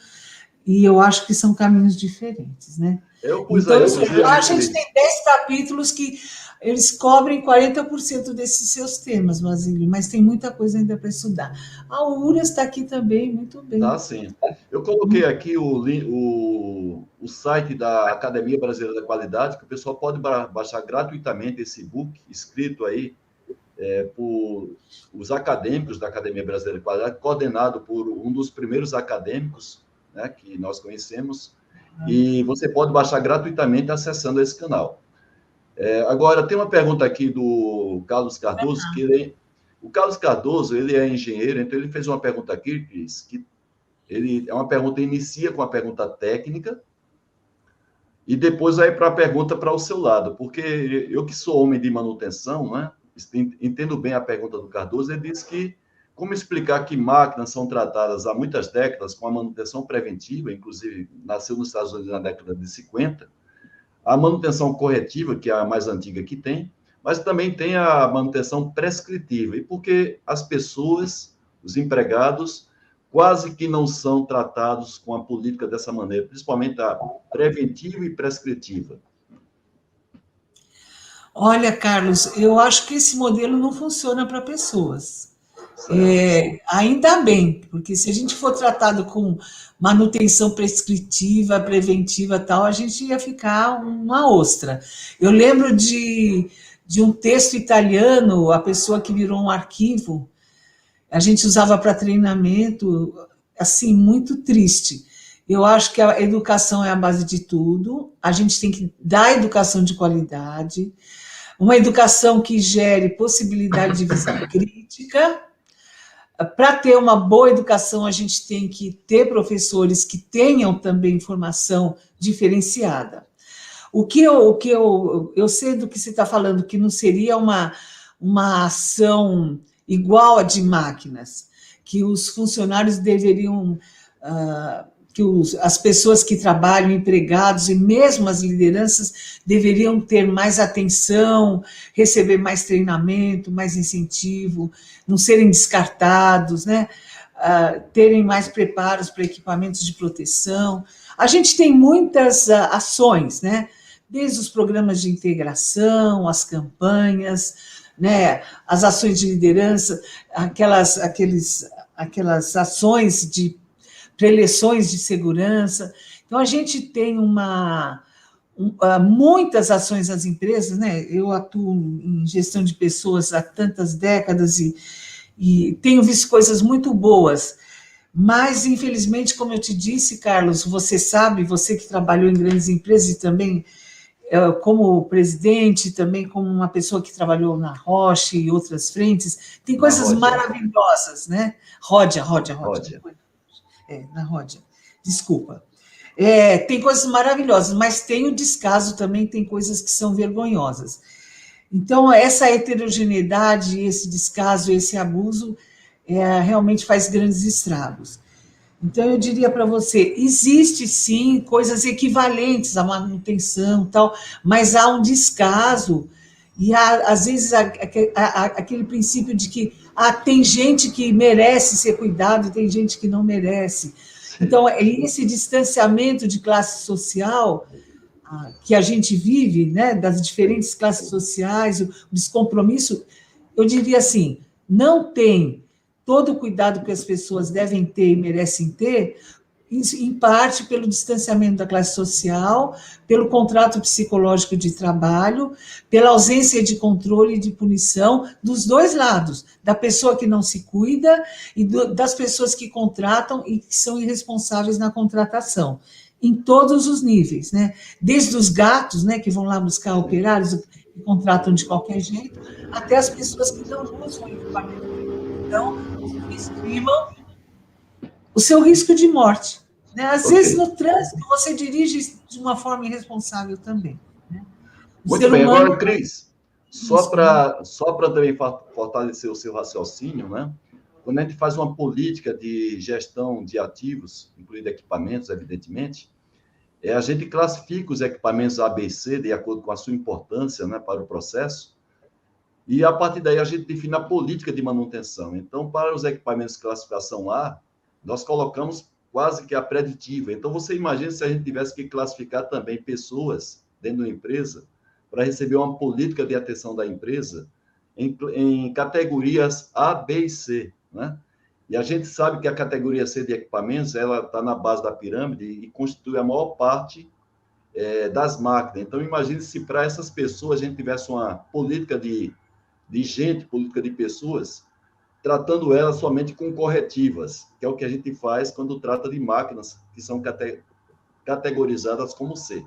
E eu acho que são caminhos diferentes, né? Eu pus Então, aí, inclusive, lá a gente tem 10 capítulos que eles cobrem 40% desses seus temas, Basílio, mas tem muita coisa ainda para estudar. A URAS está aqui também, muito bem. tá sim. Eu coloquei aqui o site da Academia Brasileira da Qualidade, que o pessoal pode baixar gratuitamente esse book escrito aí por os acadêmicos da Academia Brasileira de Qualidade, coordenado por um dos primeiros acadêmicos, né, que nós conhecemos, e você pode baixar gratuitamente acessando esse canal. Agora, tem uma pergunta aqui do Carlos Cardoso, o Carlos Cardoso, ele é engenheiro, então ele fez uma pergunta aqui, Cris, que ele é uma pergunta, inicia com a pergunta técnica, e depois vai para a pergunta para o seu lado, porque eu que sou homem de manutenção, né, entendo bem a pergunta do Cardoso. Ele diz que como explicar que máquinas são tratadas há muitas décadas com a manutenção preventiva, inclusive nasceu nos Estados Unidos na década de 50, a manutenção corretiva, que é a mais antiga que tem, mas também tem a manutenção prescritiva, e porque as pessoas, os empregados, quase que não são tratados com a política dessa maneira, principalmente a preventiva e prescritiva. Olha, Carlos, eu acho que esse modelo não funciona para pessoas. Ainda bem, porque se a gente for tratado com manutenção prescritiva, preventiva e tal, a gente ia ficar uma ostra. Eu lembro de um texto italiano, a pessoa que virou um arquivo, a gente usava para treinamento, assim, muito triste. Eu acho que a educação é a base de tudo, a gente tem que dar educação de qualidade, uma educação que gere possibilidade de visão crítica. Para ter uma boa educação, a gente tem que ter professores que tenham também formação diferenciada. O que eu sei do que você está falando, que não seria uma ação igual a de máquinas, que os funcionários deveriam, as pessoas que trabalham, empregados e mesmo as lideranças deveriam ter mais atenção, receber mais treinamento, mais incentivo, não serem descartados, né? Terem mais preparos para equipamentos de proteção. A gente tem muitas ações, né? Desde os programas de integração, as campanhas, né? As ações de liderança, aquelas ações de preleções de segurança. Então, a gente tem muitas ações nas empresas, né? Eu atuo em gestão de pessoas há tantas décadas e tenho visto coisas muito boas, mas, infelizmente, como eu te disse, Carlos, você sabe, você que trabalhou em grandes empresas e também como presidente, também como uma pessoa que trabalhou na Roche e outras frentes, tem coisas maravilhosas, né? Ródia. Na Ródia, desculpa. Tem coisas maravilhosas, mas tem o descaso também, tem coisas que são vergonhosas. Então, essa heterogeneidade, esse descaso, esse abuso, realmente faz grandes estragos. Então, eu diria para você, existe sim coisas equivalentes à manutenção, tal, mas há um descaso, e há, às vezes, aquele princípio de que tem gente que merece ser cuidado e tem gente que não merece. Então, esse distanciamento de classe social que a gente vive, né, das diferentes classes sociais, o descompromisso, eu diria assim, não tem todo o cuidado que as pessoas devem ter e merecem ter, em parte pelo distanciamento da classe social, pelo contrato psicológico de trabalho, pela ausência de controle e de punição dos dois lados, da pessoa que não se cuida e das pessoas que contratam e que são irresponsáveis na contratação, em todos os níveis, né? Desde os gatos, né, que vão lá buscar operários e contratam de qualquer jeito, até as pessoas que não usam o equipamento. Então, estimam o seu risco de morte. Né? Às vezes, no trânsito, você dirige de uma forma irresponsável também. Né? Muito bem. Agora, Cris, só para também fortalecer o seu raciocínio, né? Quando a gente faz uma política de gestão de ativos, incluindo equipamentos, evidentemente, a gente classifica os equipamentos A, B e C de acordo com a sua importância, né, para o processo, e a partir daí a gente define a política de manutenção. Então, para os equipamentos de classificação A, nós colocamos quase que a preditiva. Então, você imagina se a gente tivesse que classificar também pessoas dentro da empresa para receber uma política de atenção da empresa em categorias A, B e C, né? E a gente sabe que a categoria C de equipamentos, ela está na base da pirâmide e constitui a maior parte das máquinas. Então, imagine se para essas pessoas a gente tivesse uma política de gente, política de pessoas, tratando elas somente com corretivas, que é o que a gente faz quando trata de máquinas que são categorizadas como C.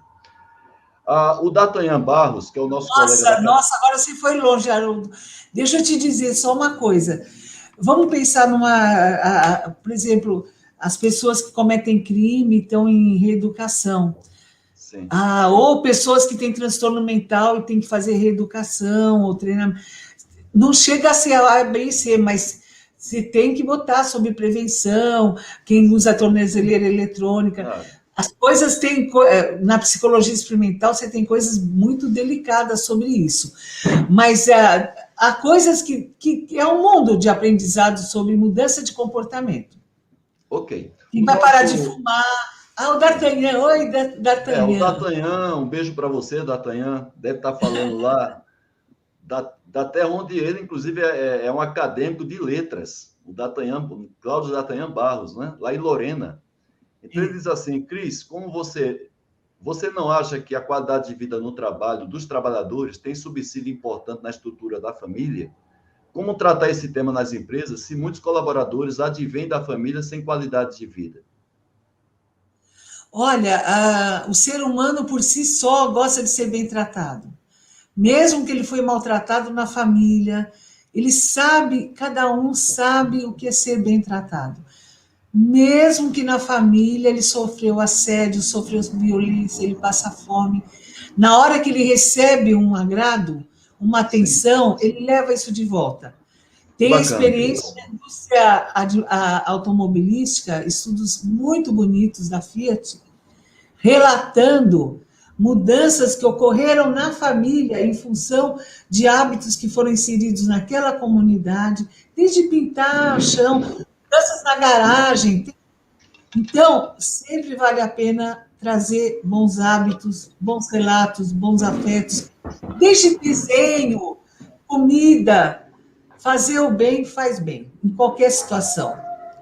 O D'Artagnan Barros, que é o nosso colega... Nossa, agora você foi longe, Haroldo. Deixa eu te dizer só uma coisa. Vamos pensar por exemplo, as pessoas que cometem crime estão em reeducação. Sim. Ou pessoas que têm transtorno mental e têm que fazer reeducação ou treinamento. Não chega a ser A, B e C, mas você tem que botar sobre prevenção, quem usa tornozeleira eletrônica. As coisas têm... Na psicologia experimental, você tem coisas muito delicadas sobre isso. Mas há coisas que é um mundo de aprendizado sobre mudança de comportamento. Ok. Quem vai parar de fumar... o D'Artagnan. Oi, D'Artagnan. O D'Artagnan, um beijo para você, D'Artagnan. Deve estar falando lá da terra onde ele, inclusive, é um acadêmico de letras, o Cláudio D'Artagnan Barros, né? Lá em Lorena. Então, ele diz assim, Cris, como você não acha que a qualidade de vida no trabalho dos trabalhadores tem subsídio importante na estrutura da família? Como tratar esse tema nas empresas se muitos colaboradores advêm da família sem qualidade de vida? Olha, o ser humano por si só gosta de ser bem tratado. Mesmo que ele foi maltratado na família, cada um sabe o que é ser bem tratado. Mesmo que na família ele sofreu assédio, sofreu violência, ele passa fome. Na hora que ele recebe um agrado, uma atenção, ele leva isso de volta. Tem experiência na indústria automobilística, estudos muito bonitos da Fiat, relatando mudanças que ocorreram na família em função de hábitos que foram inseridos naquela comunidade, desde pintar o chão, mudanças na garagem. Então, sempre vale a pena trazer bons hábitos, bons relatos, bons afetos, desde desenho, comida. Fazer o bem faz bem, em qualquer situação.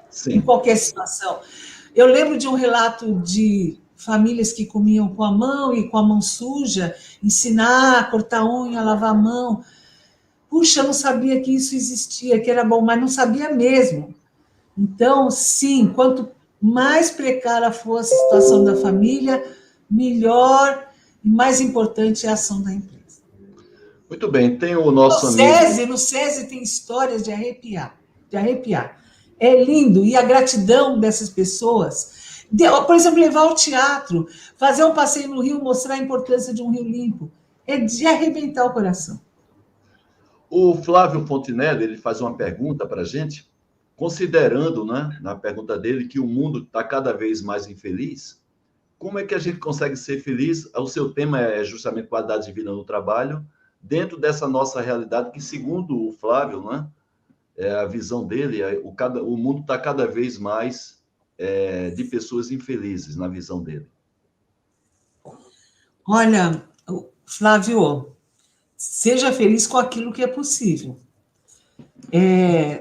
Sim. Em qualquer situação. Eu lembro de um relato de famílias que comiam com a mão e com a mão suja, ensinar a cortar unha, lavar a mão. Puxa, eu não sabia que isso existia, que era bom, mas não sabia mesmo. Então, sim, quanto mais precária for a situação da família, melhor e mais importante é a ação da empresa. Muito bem, tem o nosso amigo... No SESI tem histórias de arrepiar, É lindo, e a gratidão dessas pessoas... Por exemplo, levar ao teatro, fazer um passeio no rio, mostrar a importância de um rio limpo. É de arrebentar o coração. O Flávio Fontinelli, ele faz uma pergunta para a gente, considerando, né, na pergunta dele, que o mundo está cada vez mais infeliz, como é que a gente consegue ser feliz? O seu tema é justamente qualidade de vida no trabalho, dentro dessa nossa realidade, que, segundo o Flávio, né, a visão dele, o mundo está cada vez mais de pessoas infelizes, na visão dele. Olha, Flávio, seja feliz com aquilo que é possível.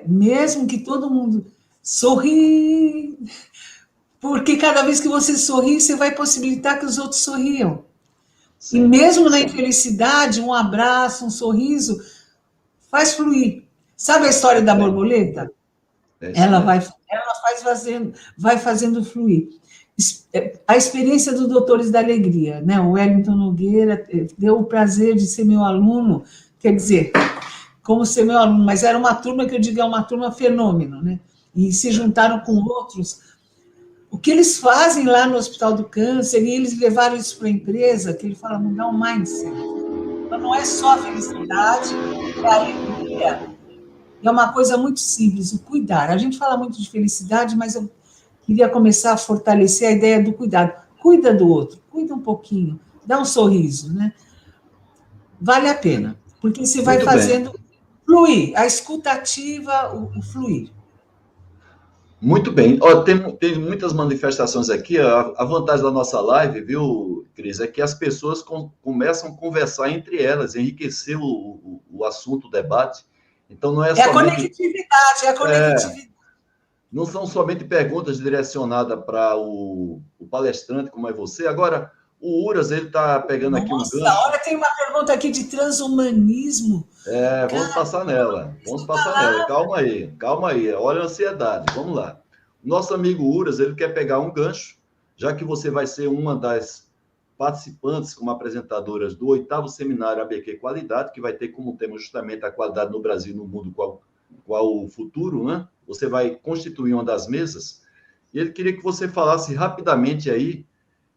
Mesmo que todo mundo sorri, porque cada vez que você sorri, você vai possibilitar que os outros sorriam. Sim, e mesmo na infelicidade, um abraço, um sorriso, faz fluir. Sabe a história da borboleta? Ela vai fazendo fluir. A experiência dos Doutores da Alegria, né? O Wellington Nogueira deu o prazer de ser meu aluno, quer dizer, como ser meu aluno, mas era uma turma que eu digo é uma turma fenômeno, né? E se juntaram com outros. O que eles fazem lá no Hospital do Câncer, e eles levaram isso para a empresa, que ele fala, mudar o mindset. Então, não é só a felicidade, é a alegria. É uma coisa muito simples, o cuidar. A gente fala muito de felicidade, mas eu queria começar a fortalecer a ideia do cuidado. Cuida do outro, cuida um pouquinho, dá um sorriso, né? Vale a pena, porque você vai fazendo fluir, a escuta ativa, o fluir. Muito bem. Tem muitas manifestações aqui. A vantagem da nossa live, viu, Cris, é que as pessoas começam a conversar entre elas, enriquecer o assunto, o debate. Então, não é somente... a conectividade. Não são somente perguntas direcionadas para o palestrante, como é você. Agora, o Uras, ele está pegando aqui um gancho. Olha, tem uma pergunta aqui de transhumanismo. Vamos passar nela. Calma aí. Olha a ansiedade. Vamos lá. Nosso amigo Uras, ele quer pegar um gancho, já que você vai ser uma das participantes como apresentadoras do 8º Seminário ABQ Qualidade, que vai ter como tema justamente a qualidade no Brasil e no mundo, qual o futuro, né? Você vai constituir uma das mesas. E ele queria que você falasse rapidamente aí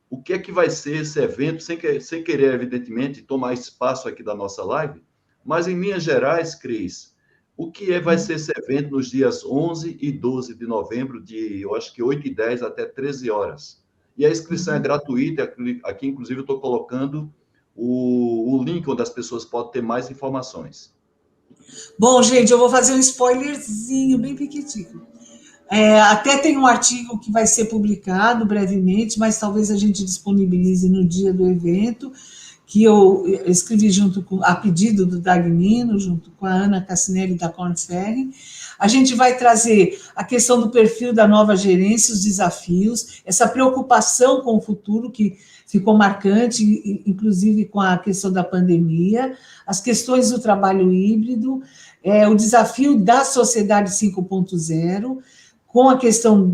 o que é que vai ser esse evento, sem querer, evidentemente, tomar espaço aqui da nossa live, mas em linhas gerais, Cris, o que vai ser esse evento nos dias 11 e 12 de novembro, eu acho que 8 e 10 até 13 horas. E a inscrição é gratuita, aqui inclusive eu estou colocando o link onde as pessoas podem ter mais informações. Bom, gente, eu vou fazer um spoilerzinho bem pequitico. Até tem um artigo que vai ser publicado brevemente, mas talvez a gente disponibilize no dia do evento, que eu escrevi a pedido do Dagnino, junto com a Ana Cassinelli da Kornferring. A gente vai trazer a questão do perfil da nova gerência, os desafios, essa preocupação com o futuro que ficou marcante, inclusive com a questão da pandemia, as questões do trabalho híbrido, o desafio da sociedade 5.0, com a questão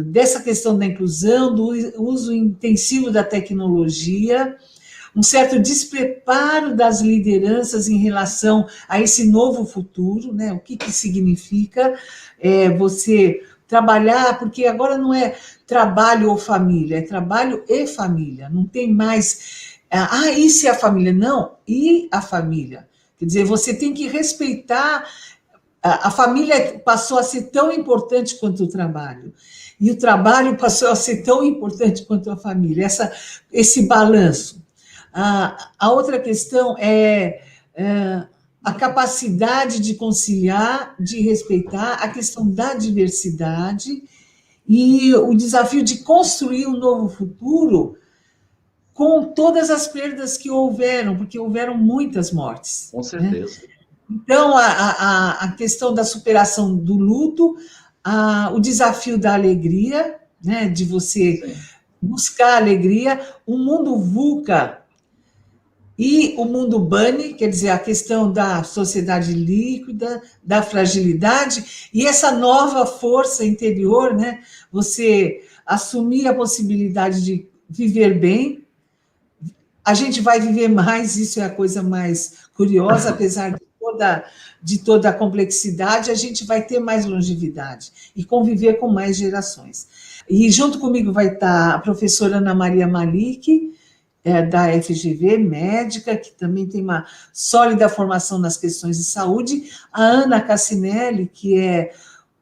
dessa questão da inclusão, do uso intensivo da tecnologia, um certo despreparo das lideranças em relação a esse novo futuro, né? O que significa você trabalhar, porque agora não é trabalho ou família, é trabalho e família, não tem mais, isso é a família, não, e a família. Quer dizer, você tem que respeitar. A família passou a ser tão importante quanto o trabalho, e o trabalho passou a ser tão importante quanto a família, esse balanço. A outra questão é a capacidade de conciliar, de respeitar a questão da diversidade e o desafio de construir um novo futuro com todas as perdas que houveram, porque houveram muitas mortes. Com certeza. Né? Então, a questão da superação do luto, o desafio da alegria, né, de você buscar alegria, o mundo VUCA e o mundo Bunny, quer dizer, a questão da sociedade líquida, da fragilidade, e essa nova força interior, né, você assumir a possibilidade de viver bem. A gente vai viver mais, isso é a coisa mais curiosa, apesar de toda a complexidade, a gente vai ter mais longevidade e conviver com mais gerações. E junto comigo vai estar a professora Ana Maria Malik, da FGV, médica, que também tem uma sólida formação nas questões de saúde, a Ana Cassinelli, que é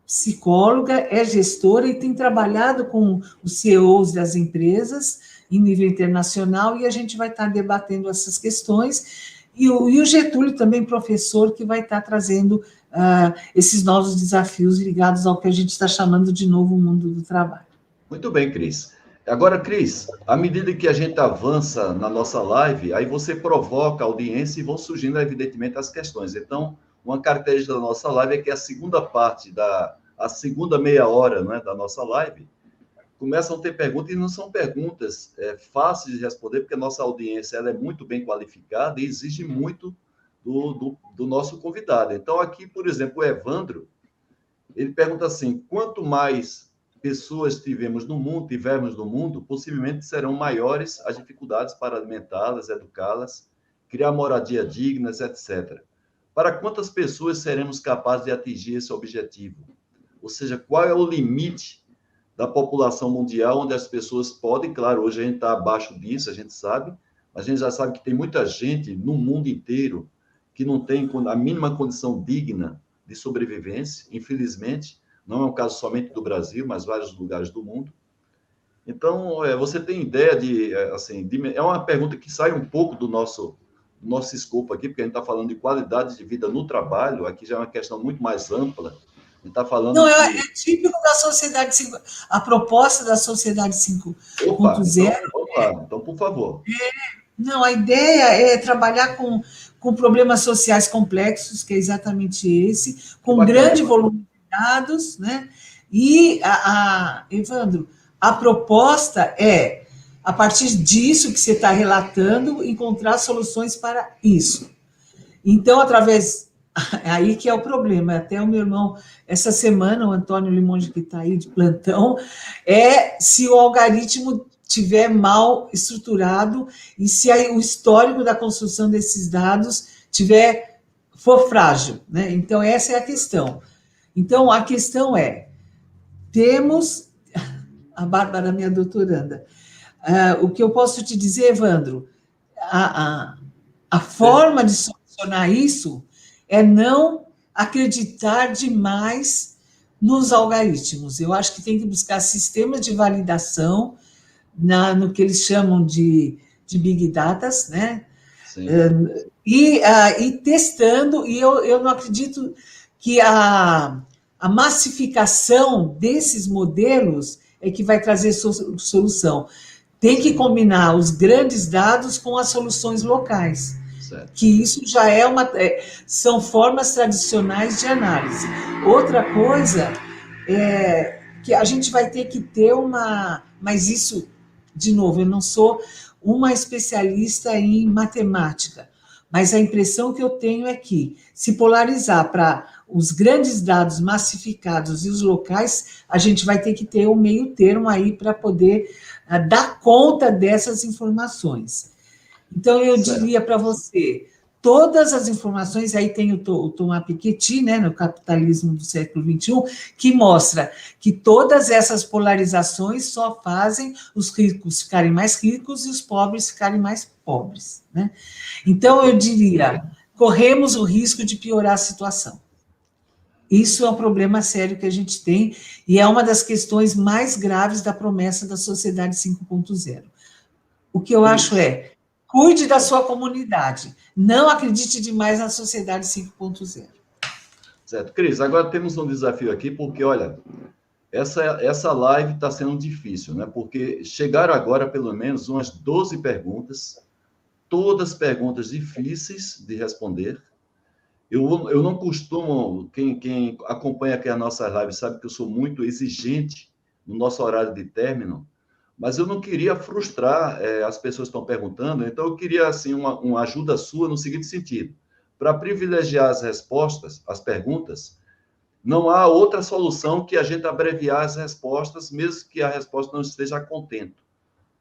psicóloga, é gestora e tem trabalhado com os CEOs das empresas em nível internacional, e a gente vai estar debatendo essas questões. e o Getúlio também, professor, que vai estar trazendo esses novos desafios ligados ao que a gente está chamando de novo mundo do trabalho. Muito bem, Cris. Agora, Cris, à medida que a gente avança na nossa live, aí você provoca a audiência e vão surgindo, evidentemente, as questões. Então, uma característica da nossa live é que a segunda parte, a segunda meia hora, né, da nossa live, começam a ter perguntas, e não são perguntas fáceis de responder, porque a nossa audiência ela é muito bem qualificada e exige muito do nosso convidado. Então, aqui, por exemplo, o Evandro, ele pergunta assim, quanto mais pessoas tivermos no mundo, possivelmente serão maiores as dificuldades para alimentá-las, educá-las, criar moradia dignas, etc. Para quantas pessoas seremos capazes de atingir esse objetivo? Ou seja, qual é o limite da população mundial onde as pessoas podem, claro, hoje a gente está abaixo disso, a gente sabe, mas a gente já sabe que tem muita gente no mundo inteiro que não tem a mínima condição digna de sobrevivência, infelizmente, não é um caso somente do Brasil, mas vários lugares do mundo. Então, você tem ideia assim, é uma pergunta que sai um pouco do nosso escopo aqui, porque a gente está falando de qualidade de vida no trabalho, aqui já é uma questão muito mais ampla. A gente está falando Não, é típico da sociedade 5, a proposta da sociedade 5.0. Opa, então, vamos lá, então, por favor. Não, a ideia é trabalhar com problemas sociais complexos, que é exatamente esse, com grande volume de dados, né? E, Evandro, a proposta é, a partir disso que você está relatando, encontrar soluções para isso. Então, através... Aí que é o problema. Até o meu irmão, essa semana, o Antônio Limonde, que está aí de plantão, se o algoritmo tiver mal estruturado e se o histórico da construção desses dados for frágil, né? Então, essa é a questão. Então, a questão temos... A Bárbara, minha doutoranda. O que eu posso te dizer, Evandro, a forma de solucionar isso é não acreditar demais nos algoritmos. Eu acho que tem que buscar sistemas de validação no que eles chamam de Big Data, né? E testando, e eu não acredito que a massificação desses modelos é que vai trazer solução. Tem que combinar os grandes dados com as soluções locais. Certo. Que isso já são formas tradicionais de análise. Outra coisa é que a gente vai ter que ter mas isso, de novo, eu não sou uma especialista em matemática, mas a impressão que eu tenho é que, se polarizar para os grandes dados massificados e os locais, a gente vai ter que ter um meio termo aí para poder dar conta dessas informações. Então, eu diria para você, todas as informações, aí tem o Thomas Piketty, né, no Capitalismo do século XXI, que mostra que todas essas polarizações só fazem os ricos ficarem mais ricos e os pobres ficarem mais pobres, né? Então, eu diria, corremos o risco de piorar a situação. Isso é um problema sério que a gente tem e é uma das questões mais graves da promessa da sociedade 5.0. O que eu acho cuide da sua comunidade. Não acredite demais na sociedade 5.0. Certo. Cris, agora temos um desafio aqui, porque, olha, essa live está sendo difícil, né? Porque chegaram agora, pelo menos, umas 12 perguntas, todas perguntas difíceis de responder. Eu não costumo, quem acompanha aqui a nossa live sabe que eu sou muito exigente no nosso horário de término, mas eu não queria frustrar as pessoas que estão perguntando, então eu queria, assim, uma ajuda sua no seguinte sentido. Para privilegiar as respostas, as perguntas, não há outra solução que a gente abreviar as respostas, mesmo que a resposta não esteja a contento.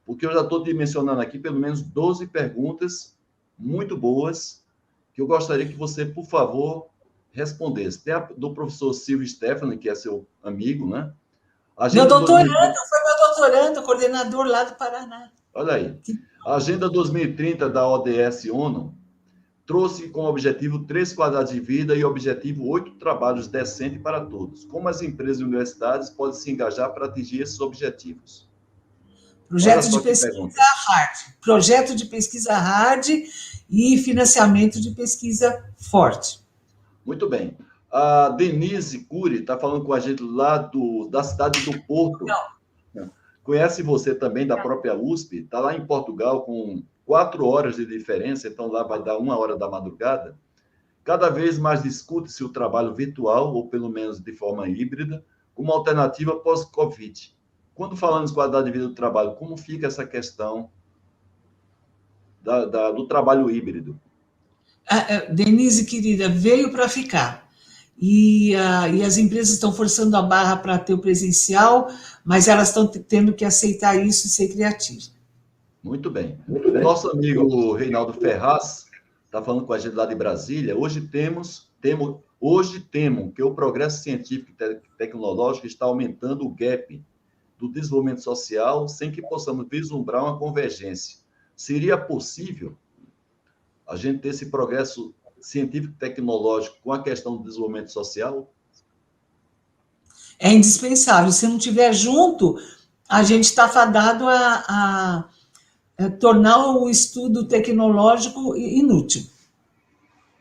Porque eu já estou dimensionando aqui pelo menos 12 perguntas muito boas, que eu gostaria que você, por favor, respondesse. Tem a do professor Silvio Stefani, que é seu amigo, né? Meu doutorando, foi meu doutorando, coordenador lá do Paraná. Olha aí. A Agenda 2030 da ODS ONU trouxe como objetivo 3 qualidades de vida e objetivo 8 trabalhos decentes para todos. Como as empresas e universidades podem se engajar para atingir esses objetivos? Olha Projeto de só que pesquisa pergunta. hard. Projeto de pesquisa hard e financiamento de pesquisa forte. Muito bem. A Denise Cury está falando com a gente lá da cidade do Porto. Conhece você também da própria USP? Está lá em Portugal com 4 horas de diferença, então lá vai dar 1 hora da madrugada. Cada vez mais discute-se o trabalho virtual, ou pelo menos de forma híbrida, como alternativa pós-Covid. Quando falamos de qualidade de vida do trabalho, como fica essa questão do trabalho híbrido? Denise, querida, veio para ficar. E as empresas estão forçando a barra para ter o presencial, mas elas estão tendo que aceitar isso e ser criativas. Muito bem. O nosso amigo Reinaldo Ferraz está falando com a gente lá de Brasília. Hoje temo que o progresso científico e tecnológico está aumentando o gap do desenvolvimento social sem que possamos vislumbrar uma convergência. Seria possível a gente ter esse progresso científico e tecnológico com a questão do desenvolvimento social? É indispensável. Se não tiver junto, a gente está fadado a tornar o estudo tecnológico inútil.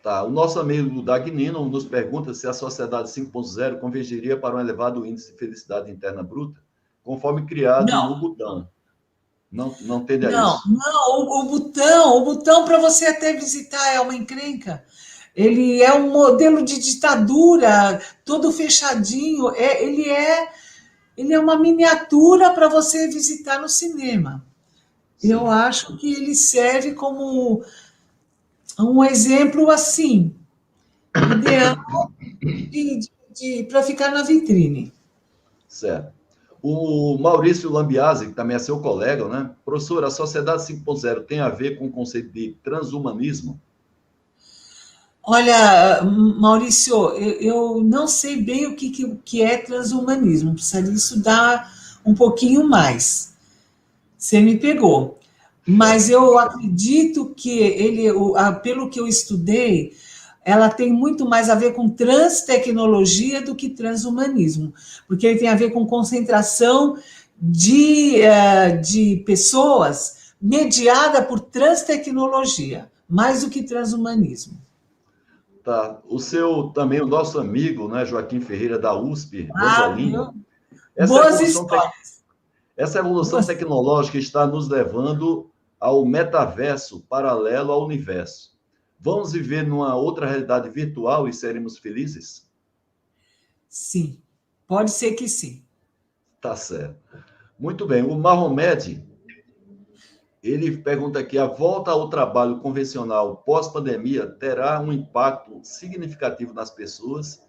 Tá. O nosso amigo Dagnino nos pergunta se a sociedade 5.0 convergiria para um elevado índice de felicidade interna bruta, conforme criado Não, no Butão. Não tende a não, isso. não. O botão para você até visitar é uma encrenca. Ele é um modelo de ditadura, todo fechadinho. Ele é uma miniatura para você visitar no cinema. Eu Sim. acho que ele serve como um exemplo assim, ideal para ficar na vitrine. Certo. O Maurício Lambiase, que também é seu colega, né? Professor, a sociedade 5.0 tem a ver com o conceito de transhumanismo? Olha, Maurício, eu não sei bem o que é transhumanismo, precisaria estudar um pouquinho mais. Você me pegou. Mas Certo. eu acredito que pelo que eu estudei, ela tem muito mais a ver com transtecnologia do que transhumanismo, porque ele tem a ver com concentração de pessoas mediada por transtecnologia, mais do que transhumanismo. Tá. O nosso amigo, né, Joaquim Ferreira, da USP, Ah, Bandolinha, viu? essa Boas evolução, histórias. essa evolução Boas. tecnológica está nos levando ao metaverso paralelo ao universo. Vamos viver numa outra realidade virtual e seremos felizes? Sim, pode ser que sim. Tá certo. Muito bem. O Mahomed, ele pergunta aqui: a volta ao trabalho convencional pós-pandemia terá um impacto significativo nas pessoas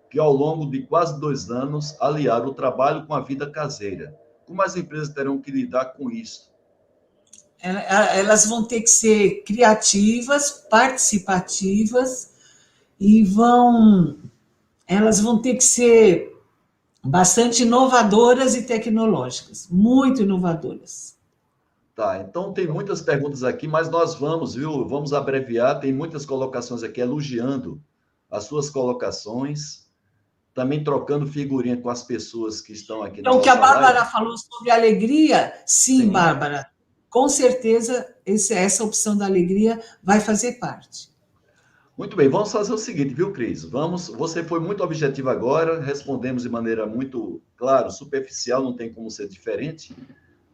que, ao longo de quase 2 anos, aliaram o trabalho com a vida caseira. Como as empresas terão que lidar com isso? Elas vão ter que ser criativas, participativas e elas vão ter que ser bastante inovadoras e tecnológicas, muito inovadoras. Tá, então tem muitas perguntas aqui, mas nós vamos, viu? Vamos abreviar. Tem muitas colocações aqui elogiando as suas colocações, também trocando figurinha com as pessoas que estão aqui na Então, o que a nossa Bárbara live. falou sobre alegria, sim, Sim. Bárbara, com certeza essa opção da alegria vai fazer parte. Muito bem, vamos fazer o seguinte, viu, Cris? Você foi muito objetivo agora, respondemos de maneira muito, claro, superficial, não tem como ser diferente,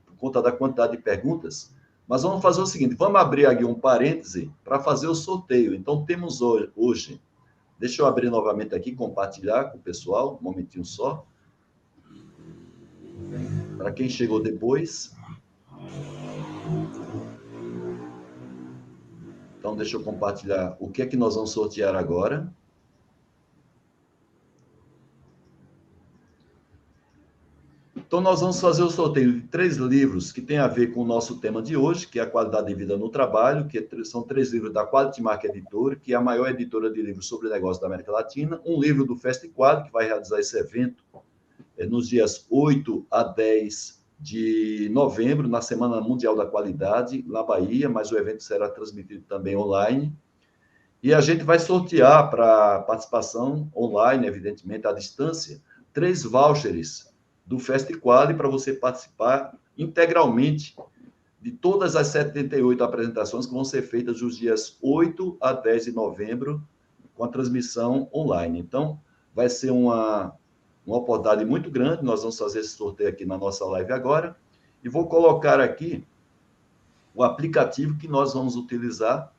por conta da quantidade de perguntas. Mas vamos fazer o seguinte, vamos abrir aqui um parêntese para fazer o sorteio. Então, temos hoje, deixa eu abrir novamente aqui, compartilhar com o pessoal, um momentinho só. Para quem chegou depois. Então, deixa eu compartilhar o que é que nós vamos sortear agora. Então, nós vamos fazer o sorteio de 3 livros que tem a ver com o nosso tema de hoje, que é a qualidade de vida no trabalho, que são 3 livros da Quality Mark Editora, que é a maior editora de livros sobre negócios da América Latina, um livro do FestiQuad, que vai realizar esse evento nos dias 8 a 10 de novembro, na Semana Mundial da Qualidade, na Bahia, mas o evento será transmitido também online. E a gente vai sortear para participação online, evidentemente, à distância, 3 vouchers do FestiQuali para você participar integralmente de todas as 78 apresentações que vão ser feitas dos dias 8 a 10 de novembro, com a transmissão online. Então, vai ser uma oportunidade muito grande. Nós vamos fazer esse sorteio aqui na nossa live agora. E vou colocar aqui o aplicativo que nós vamos utilizar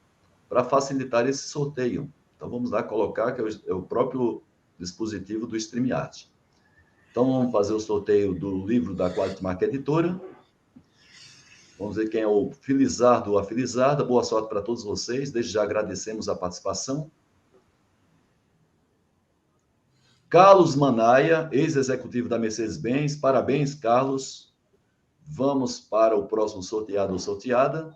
para facilitar esse sorteio. Então, vamos lá colocar, que é o próprio dispositivo do StreamYard. Então, vamos fazer o sorteio do livro da Quality Mark Editora. Vamos ver quem é o Filizardo ou a Filizarda. Boa sorte para todos vocês. Desde já agradecemos a participação. Carlos Manaia, ex-executivo da Mercedes-Benz. Parabéns, Carlos. Vamos para o próximo sorteado ou sorteada.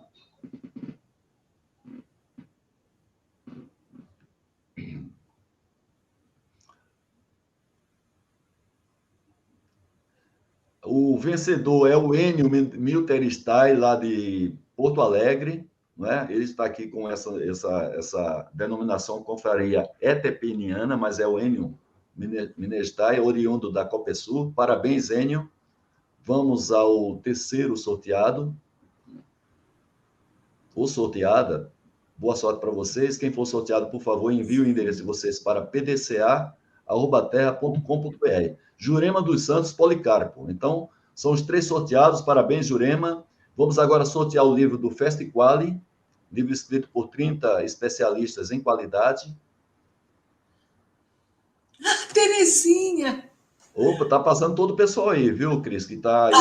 O vencedor é o Enio Milteristai, lá de Porto Alegre, não é? Ele está aqui com essa denominação confraria etepiniana, mas é o Enio Milteristai, oriundo da Copesul. Parabéns, Enio. Vamos ao terceiro sorteado. Ou sorteada. Boa sorte para vocês. Quem for sorteado, por favor, envie o endereço de vocês para pdca@terra.com.br. Jurema dos Santos Policarpo. Então, são os 3 sorteados. Parabéns, Jurema. Vamos agora sortear o livro do FestiQuali, livro escrito por 30 especialistas em qualidade. Terezinha! Opa, tá passando todo o pessoal aí, viu, Cris, que está aí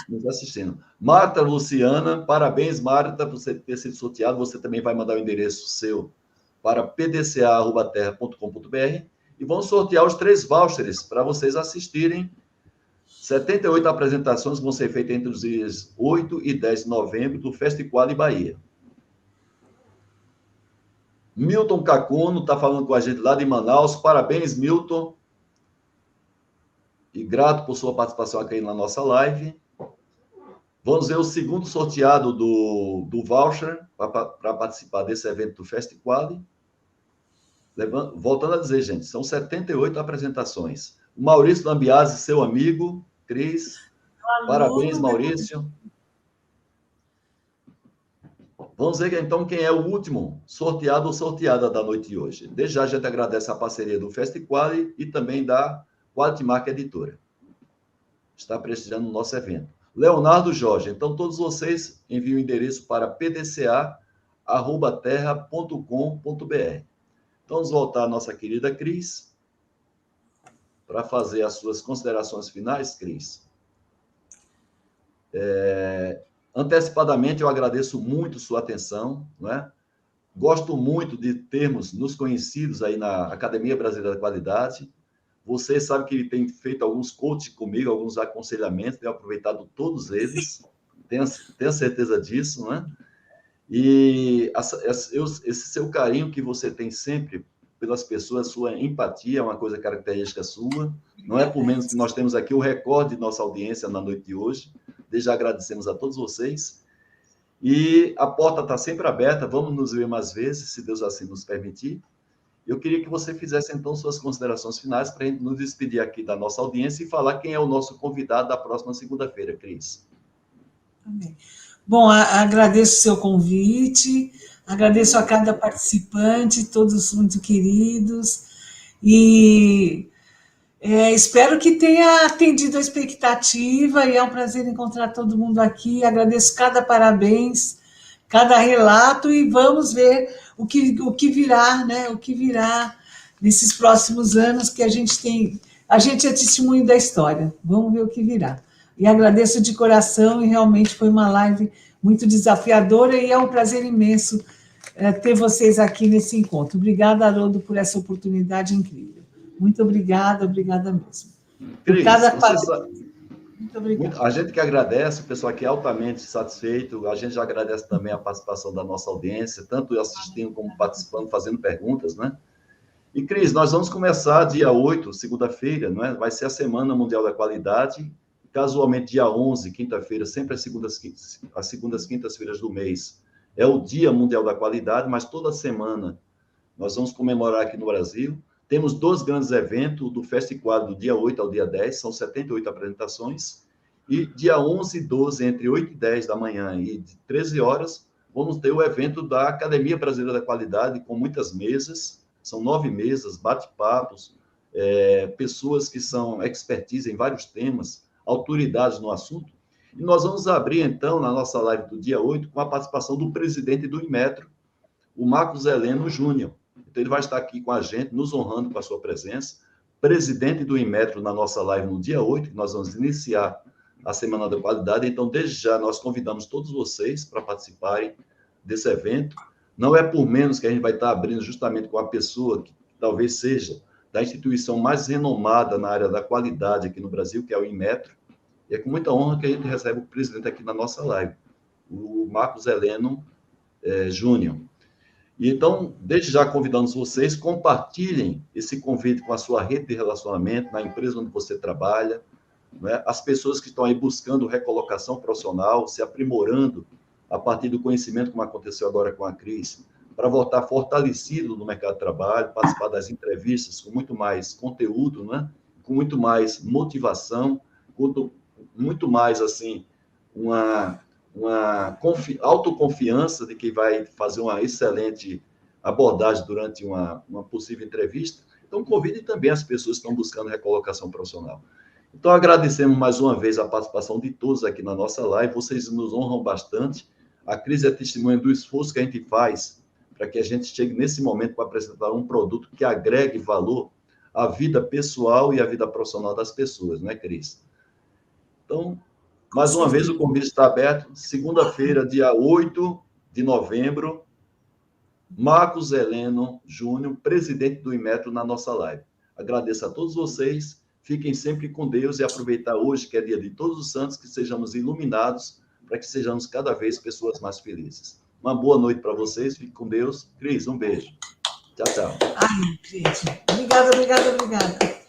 nos assistindo. Marta Luciana, parabéns, Marta, por você ter sido sorteado. Você também vai mandar o endereço seu para pdca@terra.com.br e vamos sortear os 3 vouchers para vocês assistirem 78 apresentações que vão ser feitas entre os dias 8 e 10 de novembro do FestiQuali Bahia. Milton Cacuno está falando com a gente lá de Manaus. Parabéns, Milton. E grato por sua participação aqui na nossa live. Vamos ver o segundo sorteado do voucher para participar desse evento do FestiQuali. Voltando a dizer, gente, são 78 apresentações. O Maurício Lambiase, seu amigo, Cris. Parabéns, Maurício. Vamos ver, então, quem é o último sorteado ou sorteada da noite de hoje. Desde já a gente agradece a parceria do FestiQuali e também da Quality Mark Editora. Está prestigiando o nosso evento. Leonardo Jorge. Então, todos vocês enviam o endereço para pdca@terra.com.br. Então, vamos voltar à nossa querida Cris para fazer as suas considerações finais, Cris. Antecipadamente, eu agradeço muito sua atenção, não é? Gosto muito de termos nos conhecidos aí na Academia Brasileira da Qualidade. Você sabe que ele tem feito alguns coaching comigo, alguns aconselhamentos, tenho aproveitado todos eles, tenho certeza disso, né? E esse seu carinho que você tem sempre pelas pessoas, sua empatia é uma coisa característica sua, não é por menos que nós temos aqui o recorde de nossa audiência na noite de hoje. Desde já agradecemos a todos vocês. E a porta está sempre aberta, vamos nos ver mais vezes, se Deus assim nos permitir. Eu queria que você fizesse, então, suas considerações finais para a gente nos despedir aqui da nossa audiência e falar quem é o nosso convidado da próxima segunda-feira, Cris. Amém. Bom, agradeço o seu convite, agradeço a cada participante, todos muito queridos, e espero que tenha atendido a expectativa, e é um prazer encontrar todo mundo aqui. Agradeço cada parabéns, cada relato, e vamos ver o que virá, né? O que virá nesses próximos anos, que a gente é testemunho da história. Vamos ver o que virá. E agradeço de coração, e realmente foi uma live muito desafiadora, e é um prazer imenso ter vocês aqui nesse encontro. Obrigada, Haroldo, por essa oportunidade incrível. Muito obrigada mesmo. Cris, muito obrigada. A gente que agradece, o pessoal aqui é altamente satisfeito, a gente já agradece também a participação da nossa audiência, tanto assistindo como participando, fazendo perguntas, né? E, Cris, nós vamos começar dia 8, segunda-feira, não é? Vai ser a Semana Mundial da Qualidade, casualmente dia 11, quinta-feira, sempre as segundas quintas-feiras do mês, é o Dia Mundial da Qualidade, mas toda semana nós vamos comemorar aqui no Brasil. Temos 2 grandes eventos, do Festival do dia 8 ao dia 10, são 78 apresentações, e dia 11 e 12, entre 8 e 10 da manhã e de 13 horas, vamos ter o evento da Academia Brasileira da Qualidade, com muitas mesas, são 9 mesas, bate-papos, pessoas que são expertise em vários temas, autoridades no assunto, e nós vamos abrir, então, na nossa live do dia 8, com a participação do presidente do Inmetro, o Marcos Heleno Júnior. Então, ele vai estar aqui com a gente, nos honrando com a sua presença, presidente do Inmetro na nossa live no dia 8, que nós vamos iniciar a Semana da Qualidade. Então, desde já, nós convidamos todos vocês para participarem desse evento. Não é por menos que a gente vai estar abrindo justamente com a pessoa que talvez seja da instituição mais renomada na área da qualidade aqui no Brasil, que é o Inmetro. E é com muita honra que a gente recebe o presidente aqui na nossa live, o Marcos Heleno Júnior. E então, desde já convidamos vocês, compartilhem esse convite com a sua rede de relacionamento, na empresa onde você trabalha, né? As pessoas que estão aí buscando recolocação profissional, se aprimorando a partir do conhecimento, como aconteceu agora com a Cris, para voltar fortalecido no mercado de trabalho, participar das entrevistas com muito mais conteúdo, né? Com muito mais motivação, com muito mais, assim, uma autoconfiança de que vai fazer uma excelente abordagem durante uma possível entrevista. Então, convide também as pessoas que estão buscando recolocação profissional. Então, agradecemos mais uma vez a participação de todos aqui na nossa live. Vocês nos honram bastante. A Cris é testemunha do esforço que a gente faz para que a gente chegue nesse momento para apresentar um produto que agregue valor à vida pessoal e à vida profissional das pessoas, não é, Cris? Então, mais uma vez, o convite está aberto. Segunda-feira, dia 8 de novembro, Marcos Heleno Júnior, presidente do Inmetro, na nossa live. Agradeço a todos vocês. Fiquem sempre com Deus e aproveitar hoje, que é dia de Todos os Santos, que sejamos iluminados para que sejamos cada vez pessoas mais felizes. Uma boa noite para vocês. Fiquem com Deus. Cris, um beijo. Tchau, tchau. Ai, gente. Obrigada.